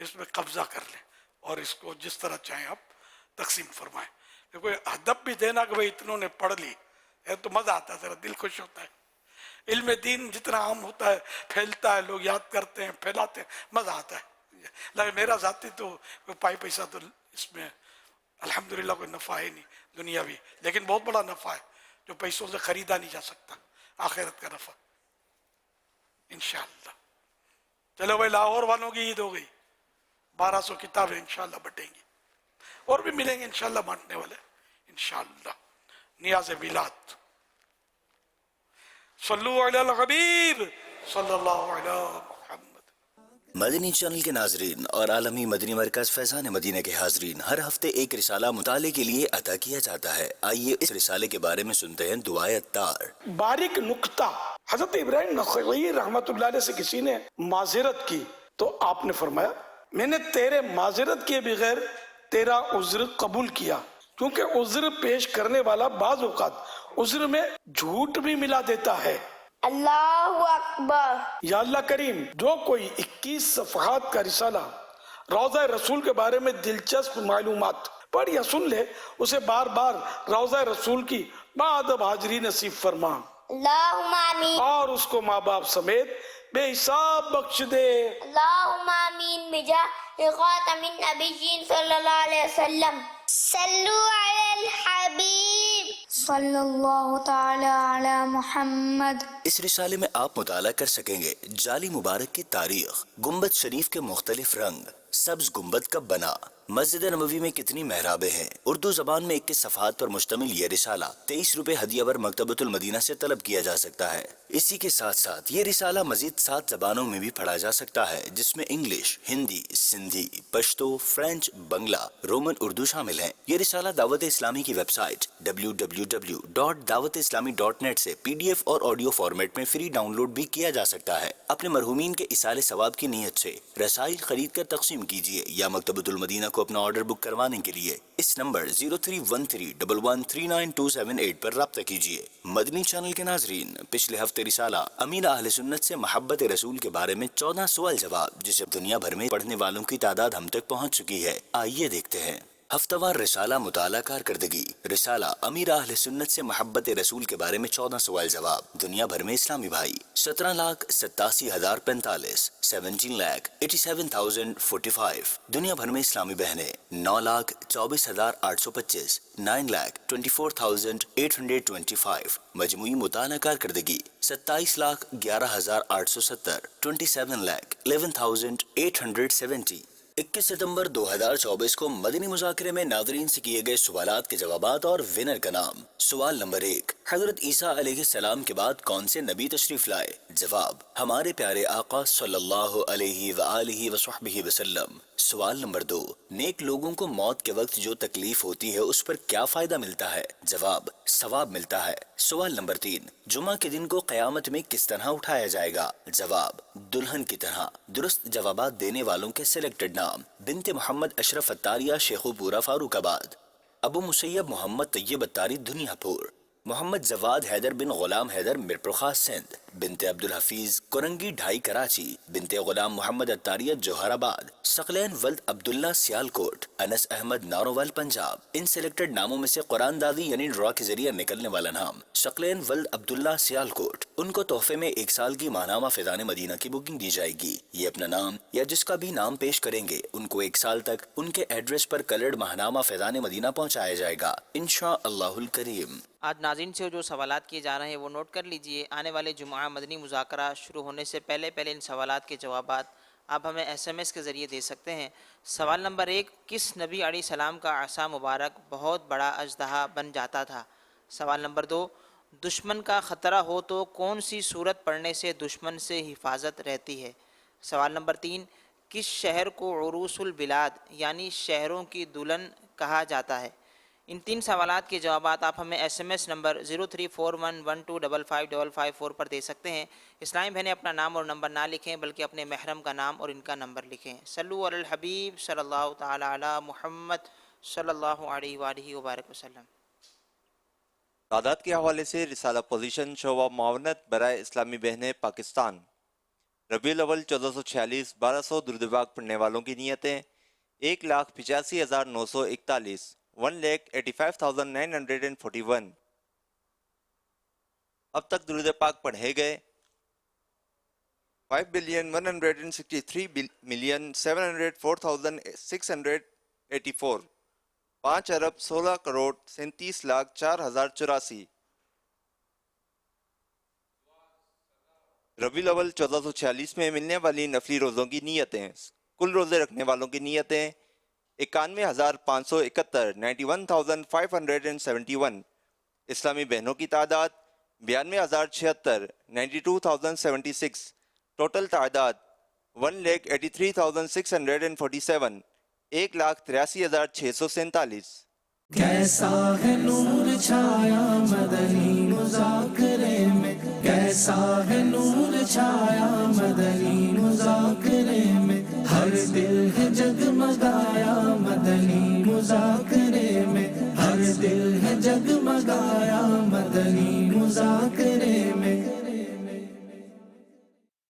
اس میں قبضہ کر لیں اور اس کو جس طرح چاہیں آپ تقسیم فرمائیں. کوئی ہدف بھی دینا کہ بھئی اتنوں نے پڑھ لی ہے تو مزہ آتا ہے, ذرا دل خوش ہوتا ہے. علم دین جتنا عام ہوتا ہے پھیلتا ہے, لوگ یاد کرتے ہیں, پھیلاتے ہیں, مزہ آتا ہے. لیکن میرا ذاتی تو کوئی پیسہ تو اس میں الحمدللہ کوئی نفع ہے نہیں دنیاوی, لیکن بہت بڑا نفع ہے جو پیسوں سے خریدا نہیں جا سکتا, آخرت کا نفع انشاءاللہ. چلو بھائی, لاہور والوں کی عید ہو گئی, 1200 کتابیں انشاءاللہ بٹیں گی, اور بھی ملیں گے انشاءاللہ بانٹنے والے انشاءاللہ. نیاز میلاد, صلو علی الحبیب صلی اللہ علیہ محمد. مدنی چینل کے ناظرین اور عالمی مدنی مرکز فیضان مدینہ کے حاضرین, ہر ہفتے ایک رسالہ مطالعے کے لیے عطا کیا جاتا ہے. آئیے اس رسالے کے بارے میں سنتے ہیں دعائے اتار. باریک نکتہ, حضرت ابراہیم نخعی رحمت اللہ علیہ سے کسی نے معذرت کی تو آپ نے فرمایا میں نے تیرے معذرت کیے بغیر تیرا عذر قبول کیا, کیونکہ عذر پیش کرنے والا بعض اوقات عذر میں جھوٹ بھی ملا دیتا ہے. اللہ اکبر. یا اللہ کریم, جو کوئی 21 صفحات کا رسالہ روضہ رسول کے بارے میں دلچسپ معلومات پڑھ یا سن لے, اسے بار بار روضہ رسول کی باادب حاضری نصیب فرما. اللہم آمین. اور اس کو ماں باپ سمیت بے حساب بخش دے. اللہم آمین بجاہ خاتم النبیین صلی اللہ علیہ وسلم. صلو علی الحبیب صلی اللہ تعالی علی محمد. اس رسالے میں آپ مطالعہ کر سکیں گے جعلی مبارک کی تاریخ, گنبد شریف کے مختلف رنگ, سبز گنبد کب بنا, مسجد نبوی میں کتنی محرابیں ہیں. اردو زبان میں 21 صفحات پر مشتمل یہ رسالہ 23 روپے ہدیہ ور مکتبۃ المدینہ سے طلب کیا جا سکتا ہے. اسی کے ساتھ ساتھ یہ رسالہ مزید 7 زبانوں میں بھی پڑھا جا سکتا ہے, جس میں انگلش, ہندی, سندھی, پشتو, فرینچ, بنگلہ, رومن اردو شامل ہیں. یہ رسالہ دعوت اسلامی کی ویب سائٹ www.dawatیslami.net سے PDF اور آڈیو فارمیٹ میں فری ڈاؤن لوڈ بھی کیا جا سکتا ہے. اپنے مرحومین کے ایصال ثواب کی نیت سے رسائل خرید کر تقسیم کیجیے یا مکتبۃ المدینہ کو اپنا آرڈر بک کروانے کے لیے اس نمبر 0313113978 پر رابطہ کیجیے. مدنی چینل کے ناظرین, پچھلے ہفتے رسالہ امین اہل سنت سے محبت رسول کے بارے میں 14 سوال جواب, جسے دنیا بھر میں پڑھنے والوں کی تعداد ہم تک پہنچ چکی ہے. آئیے دیکھتے ہیں. ہفتہ وار رسالہ مطالعہ کارکردگی. رسالہ امیر اہل سنت سے محبت رسول کے بارے میں 14 سوال جواب, دنیا بھر میں اسلامی بھائی 17,87,045, 17,87,045, دنیا بھر میں اسلامی بہنیں 9,24,825, 9,24,825, مجموعی مطالعہ کارکردگی 27,11,870, 27,11,870. 21 ستمبر 2024 کو مدنی مذاکرے میں ناظرین سے کیے گئے سوالات کے جوابات اور ونر کا نام. سوال نمبر 1, حضرت عیسیٰ علیہ السلام کے بعد کون سے نبی تشریف لائے؟ جواب, ہمارے پیارے آقا صلی اللہ علیہ وآلہ وصحبہ وسلم. سوال نمبر 2, نیک لوگوں کو موت کے وقت جو تکلیف ہوتی ہے اس پر کیا فائدہ ملتا ہے؟ جواب, ثواب ملتا ہے. سوال نمبر 3, جمعہ کے دن کو قیامت میں کس طرح اٹھایا جائے گا؟ جواب, دلہن کی طرح. درست جوابات دینے والوں کے سلیکٹڈ نام: بنت محمد اشرف اتاریہ شیخو پورہ فاروق آباد, ابو مسیب محمد طیب اتاری دنیا پور, محمد جواد حیدر بن غلام حیدر مرپرخاص سندھ, بنت عبدالحفیظ کرنگی ڈھائی کراچی, بنت غلام محمد اتاریہ جوہر آباد, ثقلین ولد عبداللہ سیالکوٹ, انس احمد ناروال پنجاب. ان سلیکٹڈ ناموں میں سے قرآن دادی یعنی ڈرا کے ذریعے نکلنے والا نام ثقلین ولد عبداللہ سیالکوٹ, ان کو تحفے میں 1 سال کی ماہنامہ فیضان مدینہ کی بکنگ دی جائے گی. یہ اپنا نام یا جس کا بھی نام پیش کریں گے ان کو 1 سال تک ان کے ایڈریس پر کلرڈ ماہنامہ فیضان مدینہ پہنچایا جائے گا انشاءاللہ الکریم. آج ناظرین سے جو سوالات کیے جا رہے ہیں وہ نوٹ کر لیجئے. آنے والے جمعہ مدنی مذاکرہ شروع ہونے سے پہلے ان سوالات کے جوابات آپ ہمیں SMS کے ذریعے دے سکتے ہیں. سوال نمبر 1, کس نبی علیہ السلام کا عصا مبارک بہت بڑا اژدہا بن جاتا تھا؟ سوال نمبر 2, دشمن کا خطرہ ہو تو کون سی صورت پڑھنے سے دشمن سے حفاظت رہتی ہے؟ سوال نمبر 3, کس شہر کو عروس البلاد یعنی شہروں کی دلہن کہا جاتا ہے؟ ان 3 سوالات کے جوابات آپ ہمیں SMS نمبر 0341125555 پر دے سکتے ہیں. اسلامی بہنیں اپنا نام اور نمبر نہ لکھیں بلکہ اپنے محرم کا نام اور ان کا نمبر لکھیں. صلو علی الحبیب صلی اللہ تعالی علی محمد صلی اللہ علیہ وآلہ وبارک وسلم. تعداد کے حوالے سے رسالہ پوزیشن شعبہ معاونت برائے اسلامی بہنیں پاکستان. ربیع الاول 1446 1200 درود پاک پڑھنے والوں کی نیتیں 1,85,941 1,85,941. اب تک درود پاک پڑھے گئے 5,163,704,684 5,16,37,04,084. ربیع الاول 1446 میں ملنے والی نفلی روزوں کی نیتیں. کل روزے رکھنے والوں کی نیتیں 91,571 91,571. اسلامی بہنوں کی تعداد 92,076 92,076. ٹوٹل تعداد 1,83,647 1,83,647. کیسا ہے نور چھایا مدنی مذاکرے میں، کیسا ہے نور چھایا مدنی مذاکرے میں، ہر دل ہے جگمگایا مدنی مذاکرے میں، ہر دل ہے جگمگایا مدنی مذاکرے